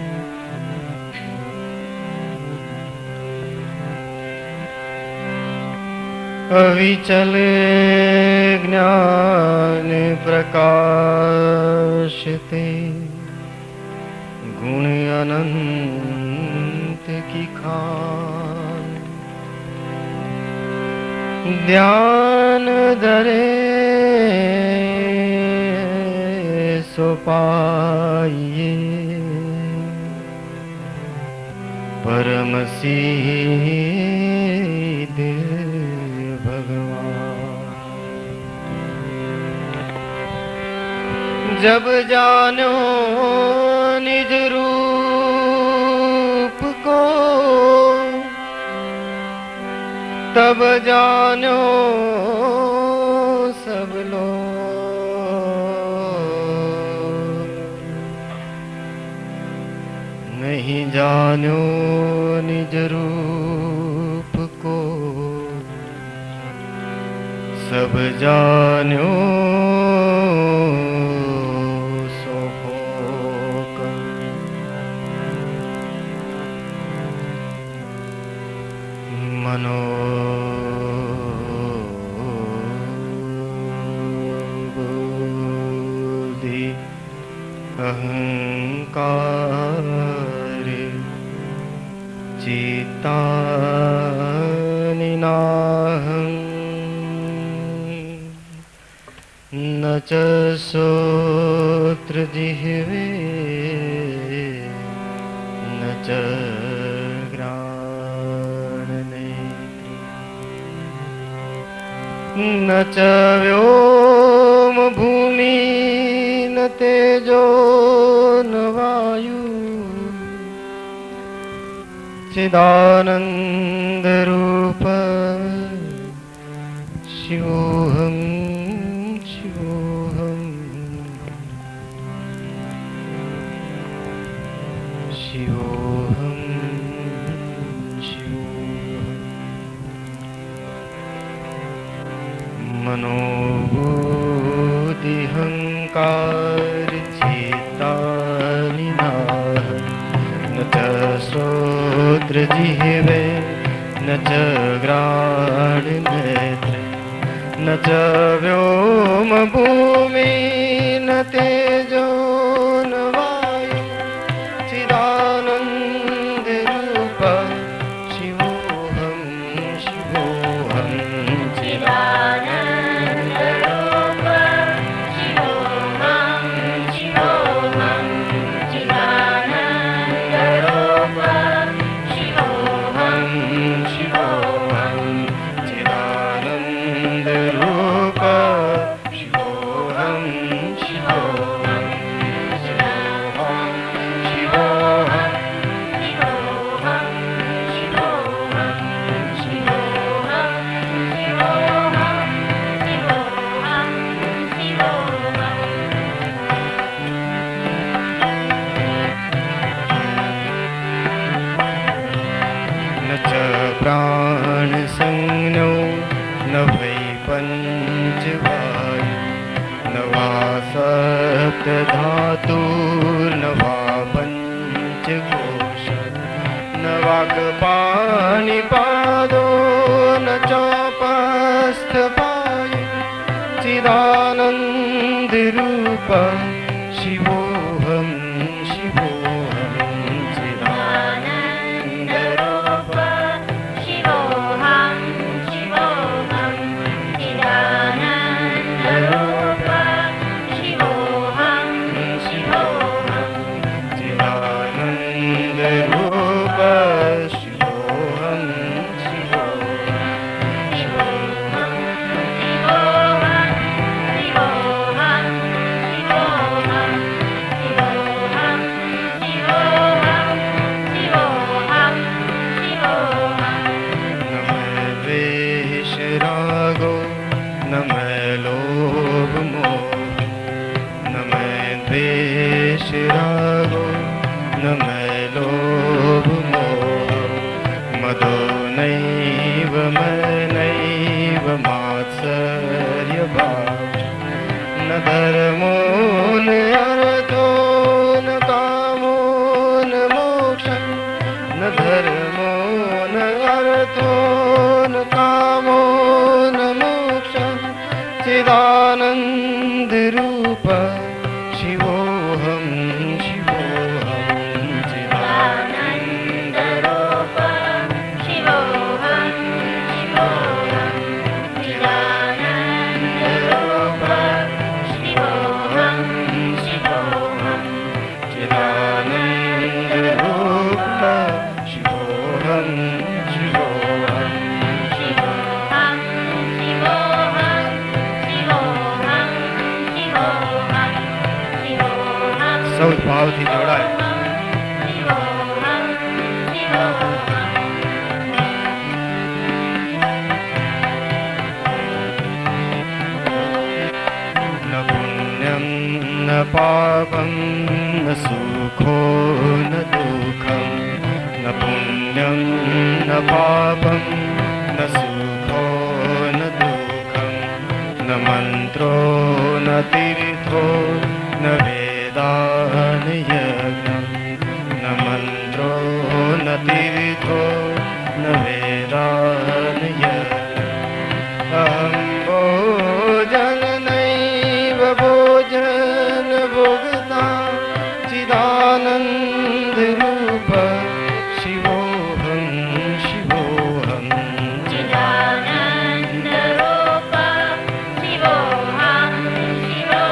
S3: अविचल ज्ञान प्रकाशते गुण अनंत की खान ध्यान दरे सो पाइए परम सिद्ध जब जानो निज रूप को तब जानो सब लोग, नहीं जानो निज रूप को सब जानो मनो बुद्धि अहंकार चित्तानि नाहं न च श्रोत्र जिह्वे न च न च व्योम भूमि न तेजो न वायु चिदानंद रूप शिवोहम शिवोहम शिवोहम मनोबुद्धिहंकार चित्तानि नाहं न च श्रोत्र जिह्वे न च घ्राण नेत्रे न च व्योम भूमि न तेजो न वायु चिदानंद रूप शिवोहम शिवोहम चिदानंद रूप शिवोहम शिवोहम चिदानंद रूप शिवोहम शिवोहम चिदानंद रूप शिवोहम शिवोहम शिवोहम शिवोहम शिवोहम शिवोहम न च प्राण संज्ञो न वै पंचवायु न वा सप्त धातुर्न वा पंचकोश न वाक्पाणिपादो न चोपस्थपायु चिदानंद रूप शिवोहम शिवोहम चिदानंद लोभ मोह मदो नैव मनैव मात्सर्यभाव न धर्मो न अर्थो न कामो न मोक्षः न धर्मो न अर्थो न कामो न मोक्षः चिदानंद रूप शिवोऽहं शिवोऽहं चिदानंद रूप शिवोऽहं शिवोऽहं चिदानंद रूप शिवोऽहं शिवोऽहं चिदानंद रूप शिवोऽहं शिवोऽहं शिवोऽहं સૌ ભાવથી જોડાય. ન પુણ્યમ ન પાપમ ન સુખો ન દુઃખમ ન પુણ્યમ ન પાપમ ન સુખો ન દુઃખમ ન મંત્રો ન તીર્થો ન वेदान यज्ञं न मंत्रो न तीर्थो न वेदान यज्ञम् अहं भोजन नैव भोजन भोक्ता चिदानंद रूप शिवोऽहं शिवोऽहं चिदानंद रूप शिवोऽहं शिवोऽहं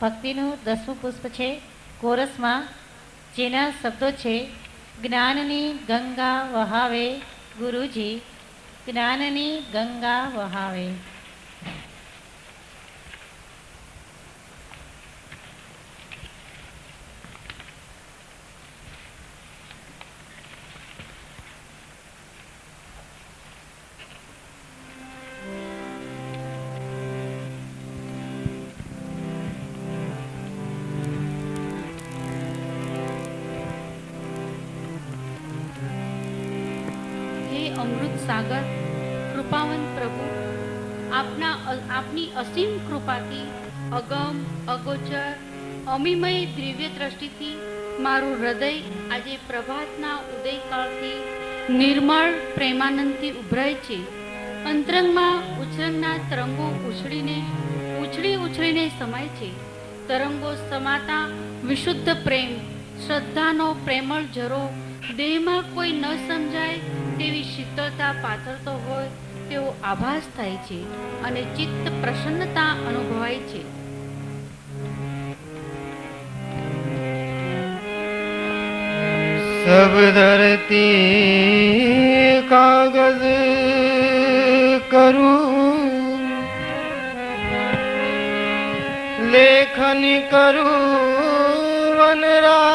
S1: ભક્તિનું 10મું પુષ્પ છે કોરસમાં, જેના શબ્દો છે: જ્ઞાનની ગંગા વહાવે ગુરુજી, જ્ઞાનની ગંગા વહાવે.
S2: અમૃત સાગર, કૃપાવંત પ્રભુ, આપની અસીમ કૃપાથી, અગમ અગોચર અમિમય દિવ્ય દ્રષ્ટિથી મારું હૃદય આજે પ્રભાતના ઉદયકાળથી નિર્મળ પ્રેમાનંદથી ઉભરાય છે. અંતરંગમાં ઉછળના તરંગો ઉછળીને સમાય છે. તરંગો સમાતા વિશુદ્ધ પ્રેમ, શ્રદ્ધાનો પ્રેમળ ઝરો દેહમાં કોઈ ન સમજાય તેવી શીતળતા પાથરતો હોય તેવો આભાસ થાય છે અને ચિત્ત પ્રસન્નતા અનુભવાય છે.
S3: सब धरती कागज करूं, लेखन करूं वनराय,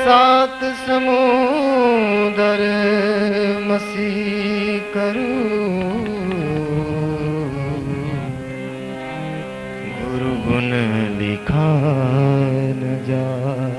S3: सात समुदर मसी करूं, गुरु गुण लिखा न जाए.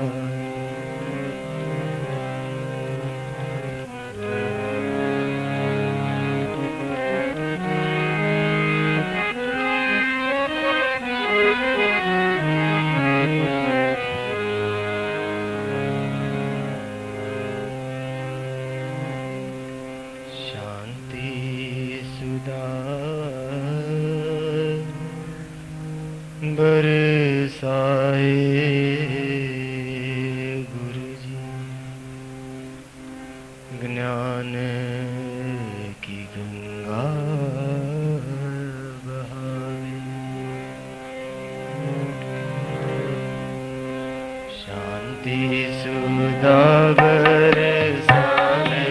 S3: बरसाए गुरुजी, ज्ञान की गंगा बहावे, शांति सुधा बरसाए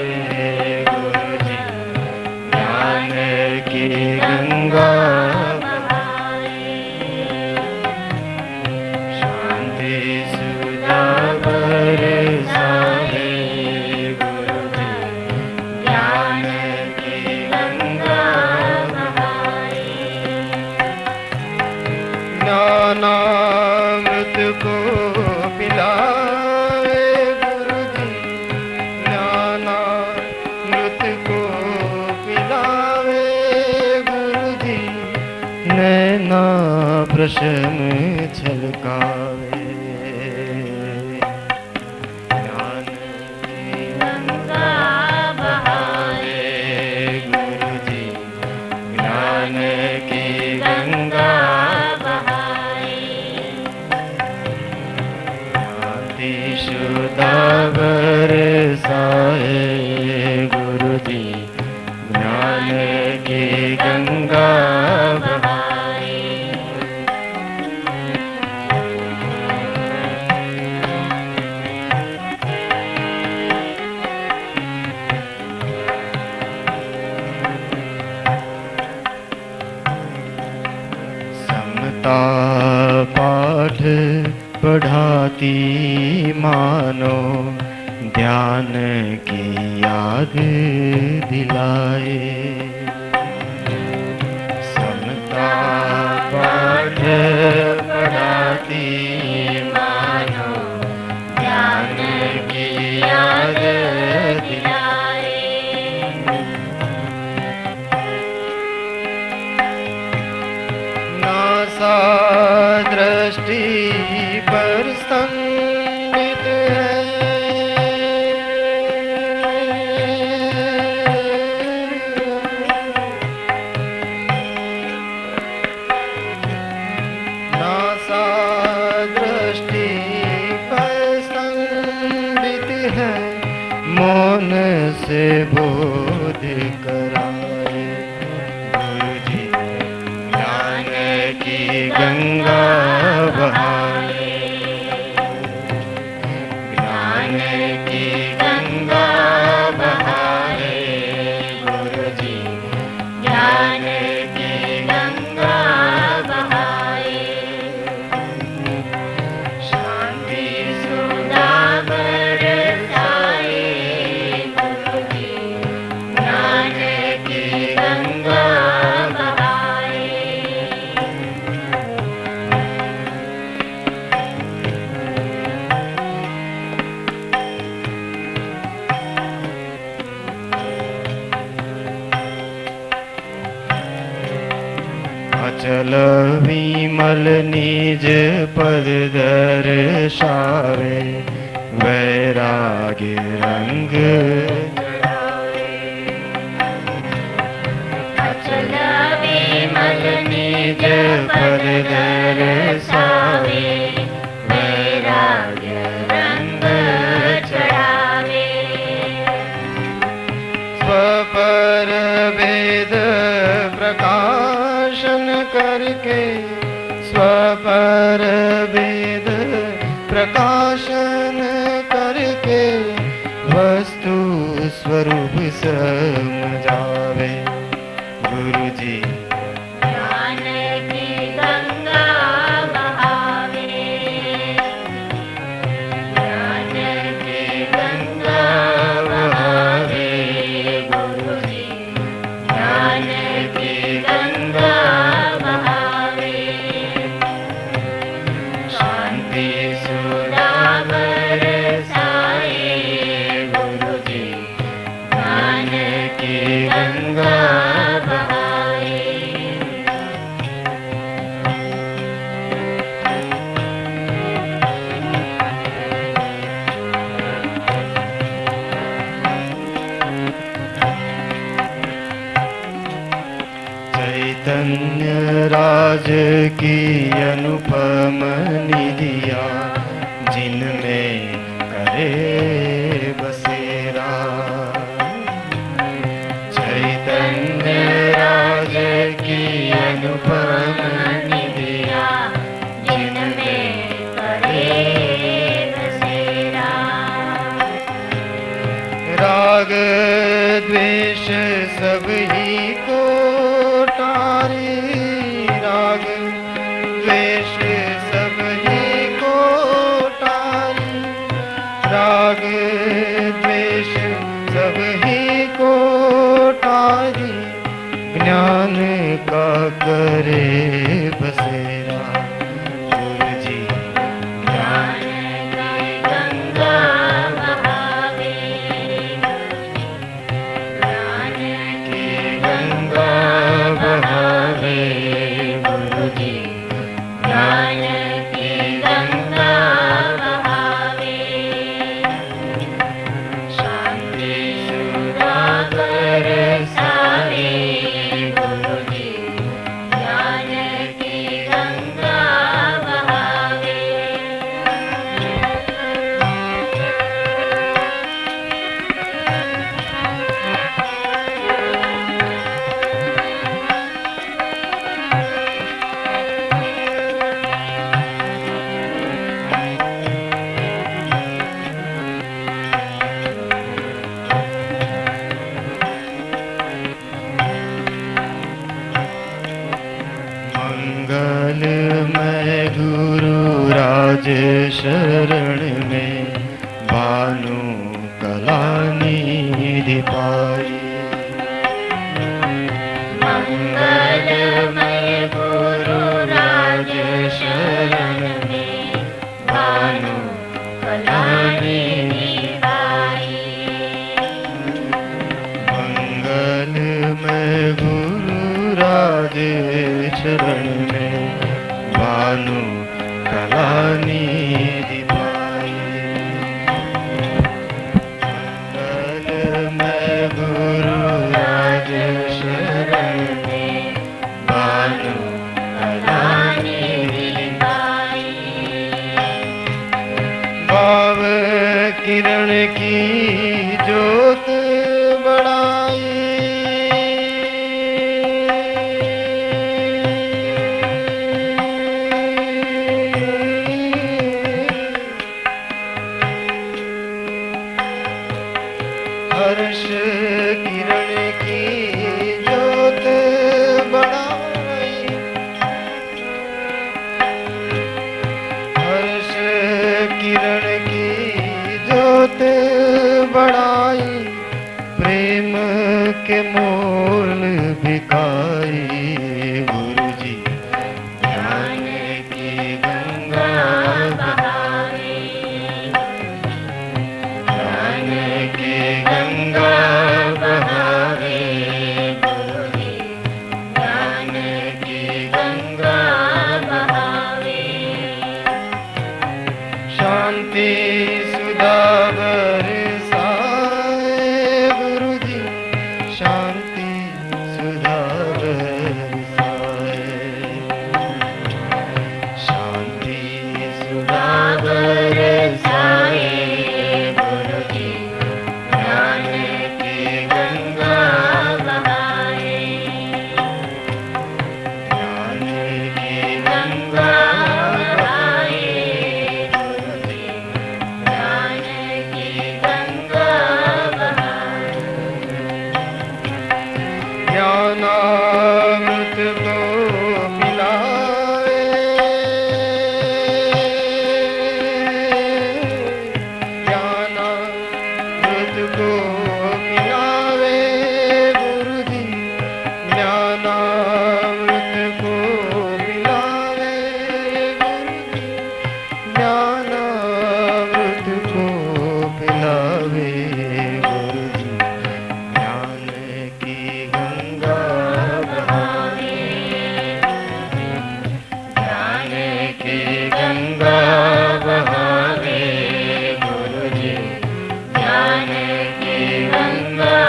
S3: गुरुजी, ज्ञान की गंगा ज्ञानामृत को पिलावे गुरुजी, ज्ञानामृत को पिलावे गुरुजी, नैना प्रश्न छलकावे, ज्ञान की गंगा बहावे गुरुजी, ज्ञान की गंगा शुद्धा बरसाए गुरुजी, ज्ञान की गंगा बहाए. समता पाठ पढ़ाती मानो, ध्यान की याद दिलाए. समता पाठ पढ़ाती मानो, ध्यान की याद दिलाए. नासा दृष्टि पर संगित है, नासा दृष्टि पर संगित है, मौन से बोध कर की गंगा बहाए, शांति सुधा बरसाए, गुरु जी ज्ञान की गंगा बहाए। अचल विमल निज पद दर्शावे, वैराग्य रंग चढ़ावे। अचल विमल निज पद दर्शावे, वैराग्य रंग चढ़ावे। स्वपर वेद प्रकाशन करके, स्वपर वेद प्रकाशन करके, वस्तु स्वरूप समझावे। गुरु जी ज्ञान की गंगा बहावे, ज्ञान की गंगा बहावे। गुरु जी ज्ञान की गंगा बहावे, शांति सुधा बरसाए। गुरु जी ज्ञान की गंगा बहाए। चैतन्य राज की अनुपम निधिया, जिनमें करे बसेरा। चैतन्य राज की अनुपम निधिया, जिनमें करे बसेरा। राग द्वेष सब ही को टारे, राग द्वेष सब ही को टारे। राग द्वेष सब ही को टारे, ज्ञान का करे बसेरा। गुरु जी ज्ञान की गंगा बहावे, ज्ञान की गंगा बहावे। गुरु जी ज्ञान की गंगा बहावे, शांति सुधा बरसाए। गुरु जी ज्ञान की गंगा बहावे। मंगलमय गुरु राज शरण में, भानु कला निधि पाई। मंगलमय गुरु राज शरण में, भानु कला निधि पाई। मंगलमय गुरु राज शरण में, भानु कला निधि पाई। मंगलमय गुरु राज शरण में, भानु कला निधि पाई। भाव किरण की ज्योत बढ़ाई, को पिलावे, ज्ञानामृत को पिलावे गुरु जी, ज्ञानामृत को पिलावे गुरु जी, ज्ञानामृत को पिलावे गुरु जी, ज्ञान की गंगा बहावे, ज्ञान की गंगा बहावे गुरु जी, ज्ञान की गंगा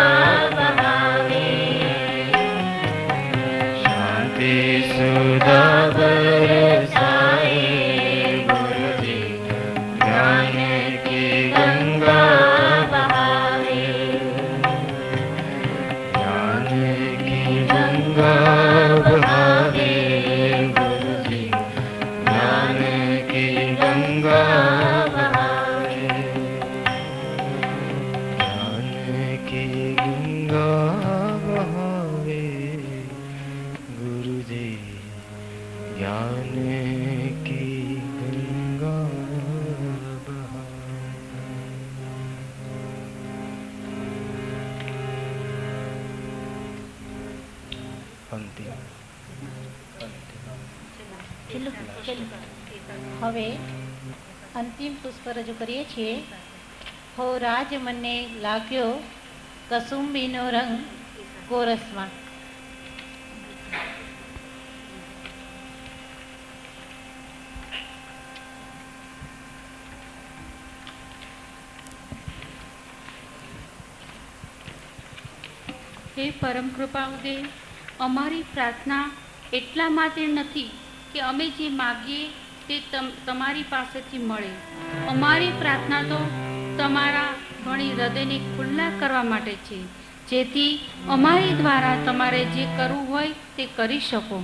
S3: बहावे, शांति सुधा बरसाए गुरु जी, ज्ञान की गंगा बहावे, ज्ञान की गंगा बहावे गुरु जी, ज्ञान की गंगा बहावे, ज्ञान की गंगा बहावे गुरु जी, ज्ञान की गंगा बहावे।
S1: હવે અંતિમ પુષ્પ રજૂ કરીએ છીએ. હો રાજ મને લાગ્યો કસુંબીનો રંગ કોરસમાં.
S2: હે પરમ કૃપાવદે, અમારી પ્રાર્થના એટલા માટે નથી કે અમે જે માગીએ તે તમારી પાસેથી મળે. અમારી પ્રાર્થના તો તમારા ભણી હૃદયને ખુલ્લા કરવા માટે છે, જેથી અમારી દ્વારા તમારે જે કરવું હોય તે કરી શકો.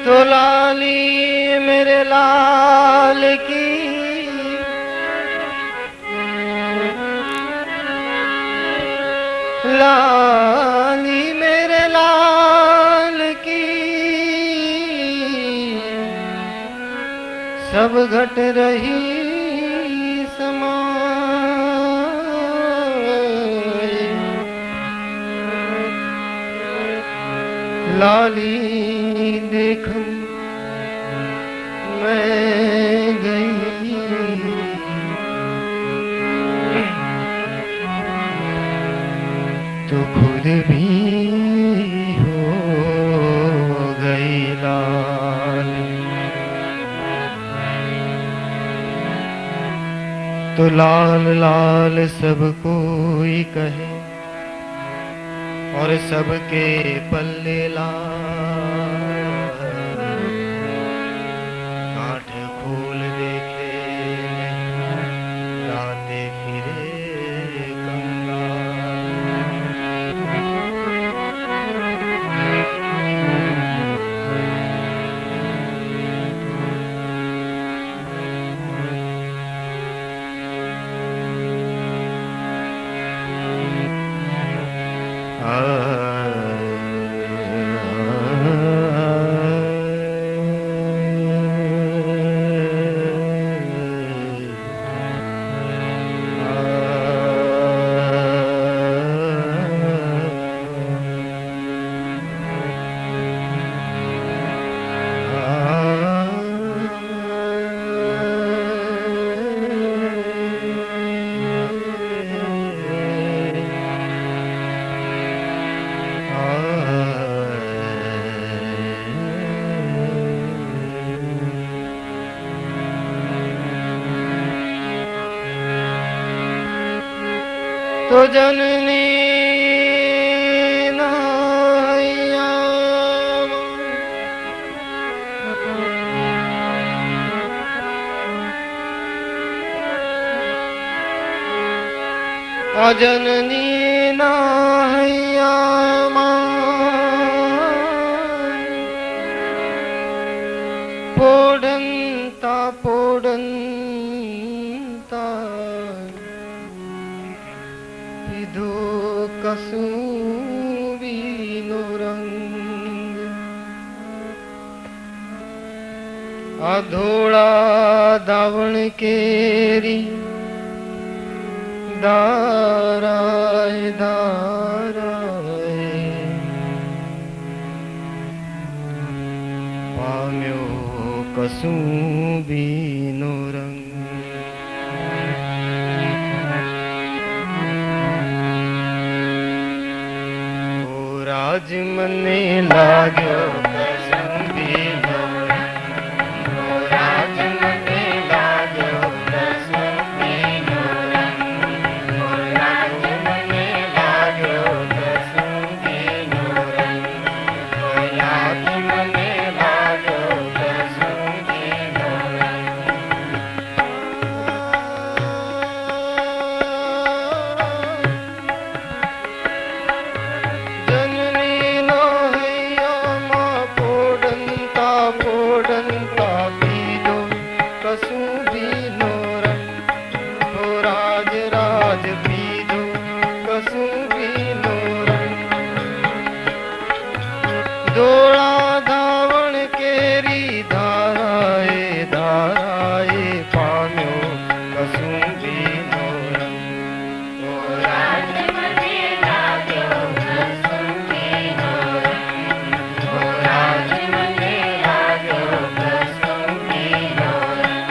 S3: तो लाली मेरे लाल की लाली मेरे लाल की सब घट रही समाए, लाली देखूं मैं गई तो खुद भी हो गई लाल। तो लाल लाल सब कोई कहे और सबके पल्ले लाल, कांठ खोल देखे राते फिरे
S4: ओ जननी नाया अजननी नाया पोडंता पोडंता विधो कसुबीनो रंग अधोड़ा दावण केरी दाराय दाराय पाम्यो कसुबीनो रंग ओ राज मने लाग्यो कसुबीनो रंग ओ राज मने लाग्यो कसुबीनो रंग ओ राज मने लाग्यो कसुबीनो रंग ओ राज मने लाग्यो कसुबीनो रंग जननी नो हैया मां पोडंता पोडंता पीदो कसुबीनो रंग ओ राज राज पीदो कसुबीनो रंग दोड़ा धावण केरी धाराए धाराए पाम्यो कसुबीनो रंग ओ राज मने लाग्यो कसुबीनो रंग ओ राज मने लाग्यो कसुबीनो रंग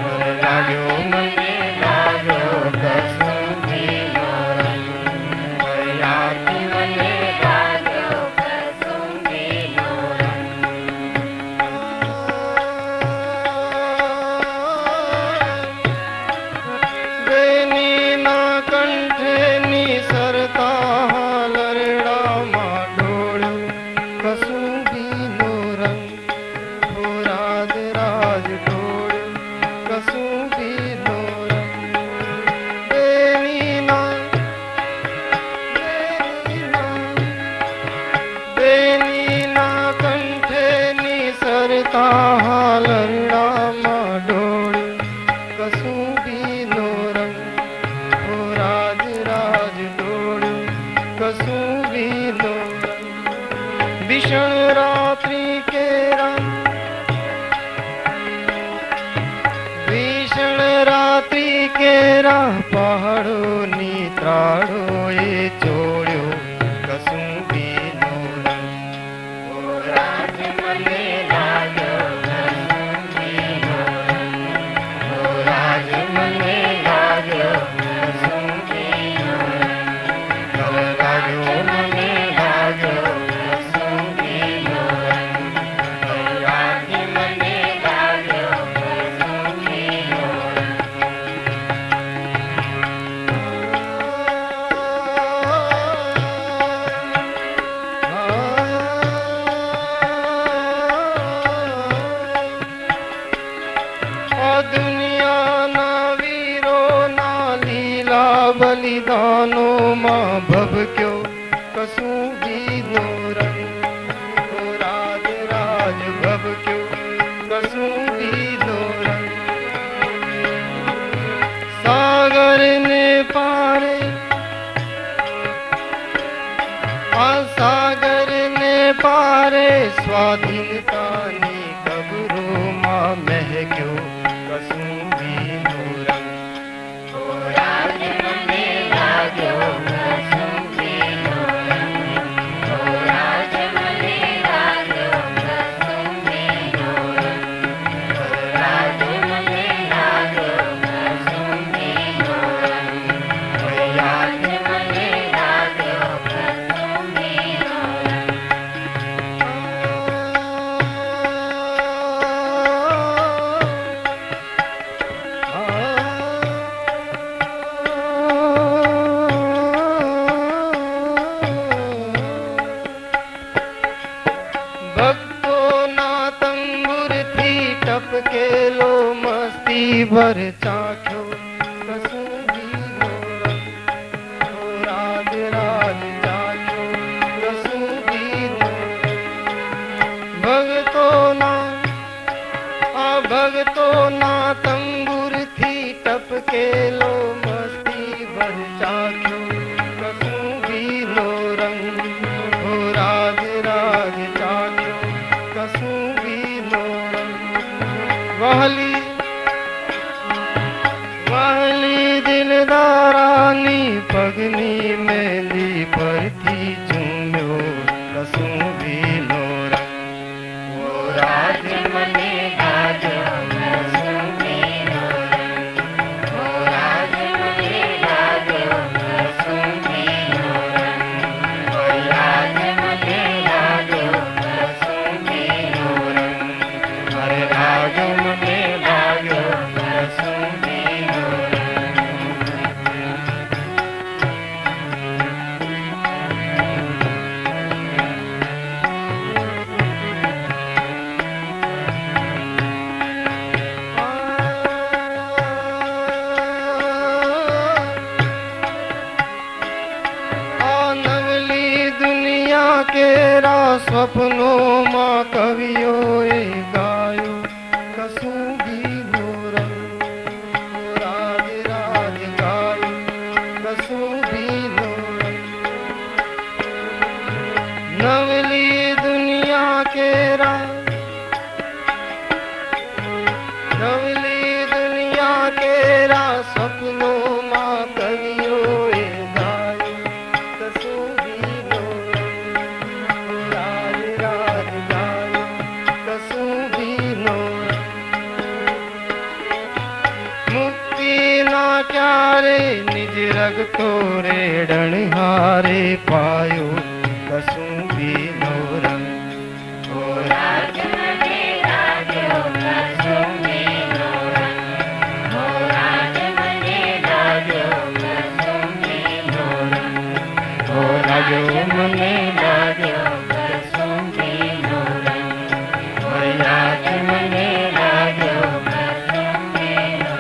S4: ओ लाग्यो मने लाग्यो कसुबीनो रंग ओ याति मने लाग्यो कसुबीनो रंग बेनी ना कंठे नी सरता लरड़ा मा ढोळ्यो कसुबीनो रंग ओ राज राज ढोळ्यो कसुबीनो रंग बेनी ना कंठे नी सरता लरड़ा मा ढोळ्यो कसुबीनो रंग ओ राज राज ढोळ्यो कसुबीनो रंग भीषण रात्रि केरा भीषण रात्रि केरा पहाड़ो नी त्राड़ो ए चोड़्यो कसुबीनो रंग ओ राज मने लाग्यो कसुबीनो रंग ओ राज मने लाग्यो कसुबीनो रंग ओ लाग्यो मने लाग्यो कसुबीनो रंग ओ राज मने लाग्यो कसुबीनो रंग। आ दुनिया ना वीरो ना लीला बलिदानो मां भभक्यो कसुबीनो रंग ओ राज राज भभक्यो कसुबीनो रंग सागर ने पारे आ सागर ने पारे स्वाधीनता ने कबरो मां महक्यो कसुबीनो रंग ओ राज मने लाग्यो कसुबीनो रंग ओ राज मने लाग्यो कसुबीनो रंग ओ राज मने लाग्यो कसुबीनो रंग ओ राज मने लाग्यो कसुबीनो रंग। भर चाख्यो कसू भी नो रंग हो राज राज चाख्यो कसू भी नो भगतो ना तंबुर थी टपके लो मस्ती भर चाख्यो कसू भी नो रंग हो राज राज चाख्यो कसू भी नो रंग वहली दिलदारानी पगनी मेली पर थी चूम्यो कसू भी नो रंग वो राज मने गाजो कसू भी नो रंग वो राज मने गाजो कसू भी नो रंग वो राज मने गाजो कसू भी नो रंग हरे राज मने गाजो कसू भी नो नवली दुनिया केरा सपनों माँ कवियों गायो कसू भी नो रंग राज राज गायो कसू भी नो रंग नवली दुनिया केरा सपनों माँ कवियों गायो कसू भी नो रंग राज राज गायो कसू भी नो मुक्ति ना क्यारे निज रग तोरे डणहारे पायो कसू भी नो रंग ओ राज मने राजो कसू भी नो रंग ओ राज मने राजो कसू भी नो रंग ओ राजो मने राजो कसू भी नो रंग ओ राज मने राजो कसू भी नो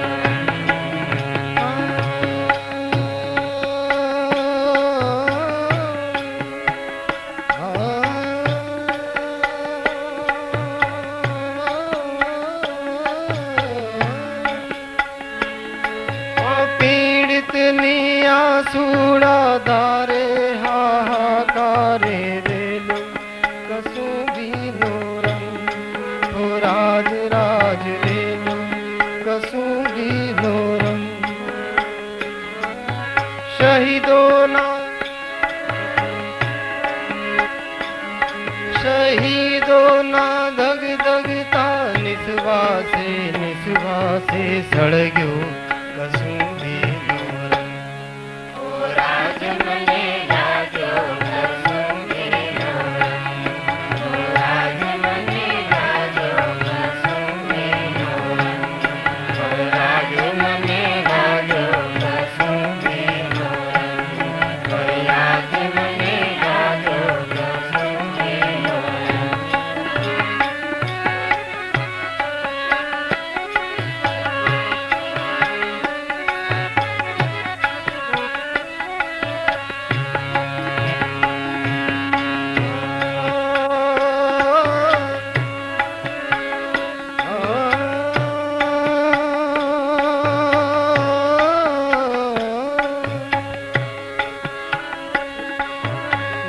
S4: पीड़ित निया सूड़ा दारे हाहाकारे रे लो कसू भी नो रंग हो राज राज रे लो कसू भी नो रंग शहीदों ना धग धगता निस्वा से सड़ गयो कसू भी नो रंग ओ राज मने राजो कसू भी नो रंग ओ राज मने राजो कसू भी नो रंग ओ राज मने राजो कसू भी नो रंग ओ राज मने राजो कसू भी नो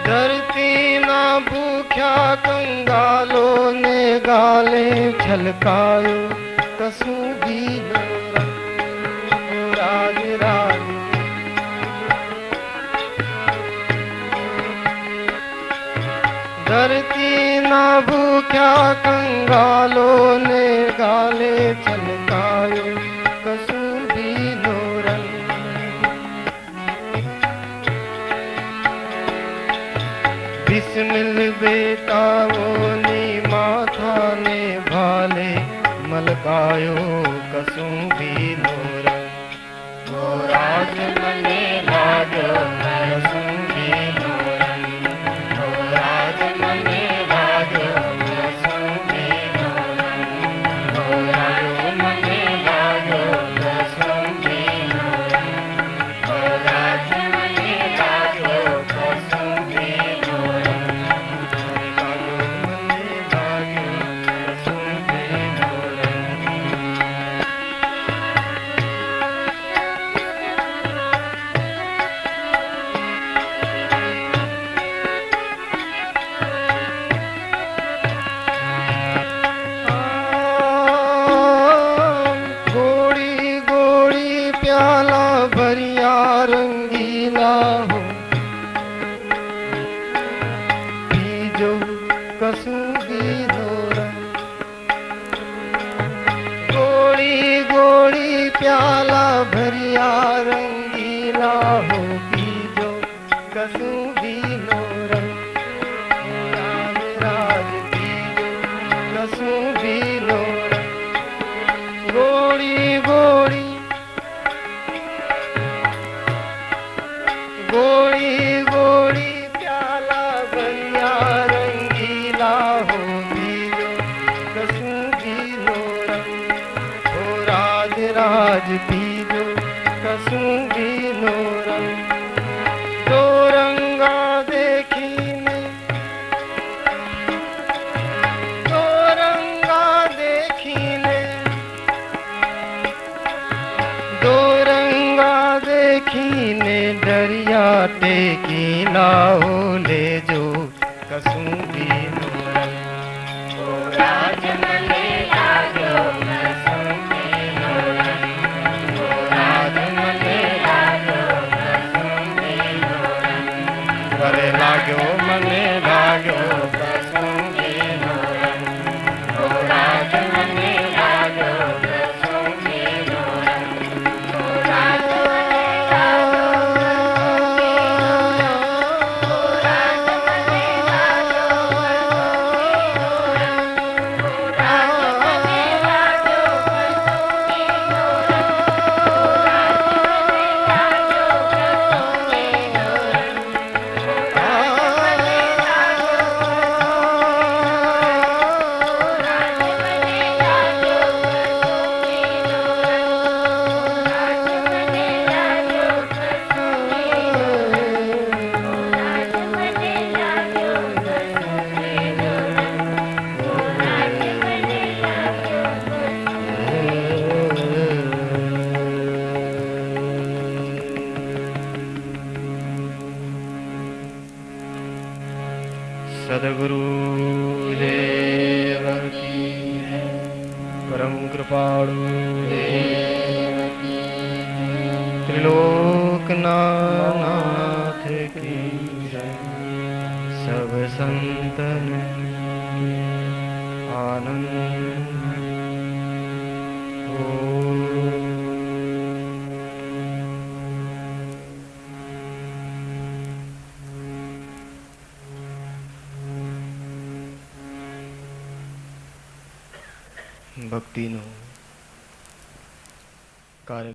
S4: धरती ना भूख्या कंगालों ने गाले छलकायो कसू भी नो रंग राज राज धरती ना भूख्या कंगालों ने गाले छलकायो कसू भी नो रंग बिस्मिल बेटाओ नी माथा ने भाले मलकायो कसू भी नो रंग वो राज मने राजो कसू भी नो रंग वो राज मने राजो कसू भी नो रंग वो राज मने राजो कसुं बीनो रंग। गोड़ी गोड़ी प्याला भरिया रंगीला हो पीजो कसुं बीनो रंग। राज राज पीजो कसुं बीनो रंग। गोड़ी गोड़ी गोड़ी गोड़ी प्याला भरिया रंगीला हो पीजो कसुं बीनो रंग। हो राज राज पीजो कसुं बीनो रंग। दो रंगा देखीने दो रंगा देखीने दो रंगा देखीने डरिया टेकी लाओ ले जो कसुं बीनो रंग। ओ राज मने लागो कसुं बीनो रंग। ओ राज मने लागो कसुं बीनो रंग। अरे लागो मने लागो कसुं बीनो रंग। ओ राज मने लागो कसुं बीनो रंग। ओ राज मने लागो सदगुरु देव की जय। परम कृपाळु देव की जय। त्रिलोकनाथ की जय। सब संतन आनंद हो। ભક્તિનો કાર્ય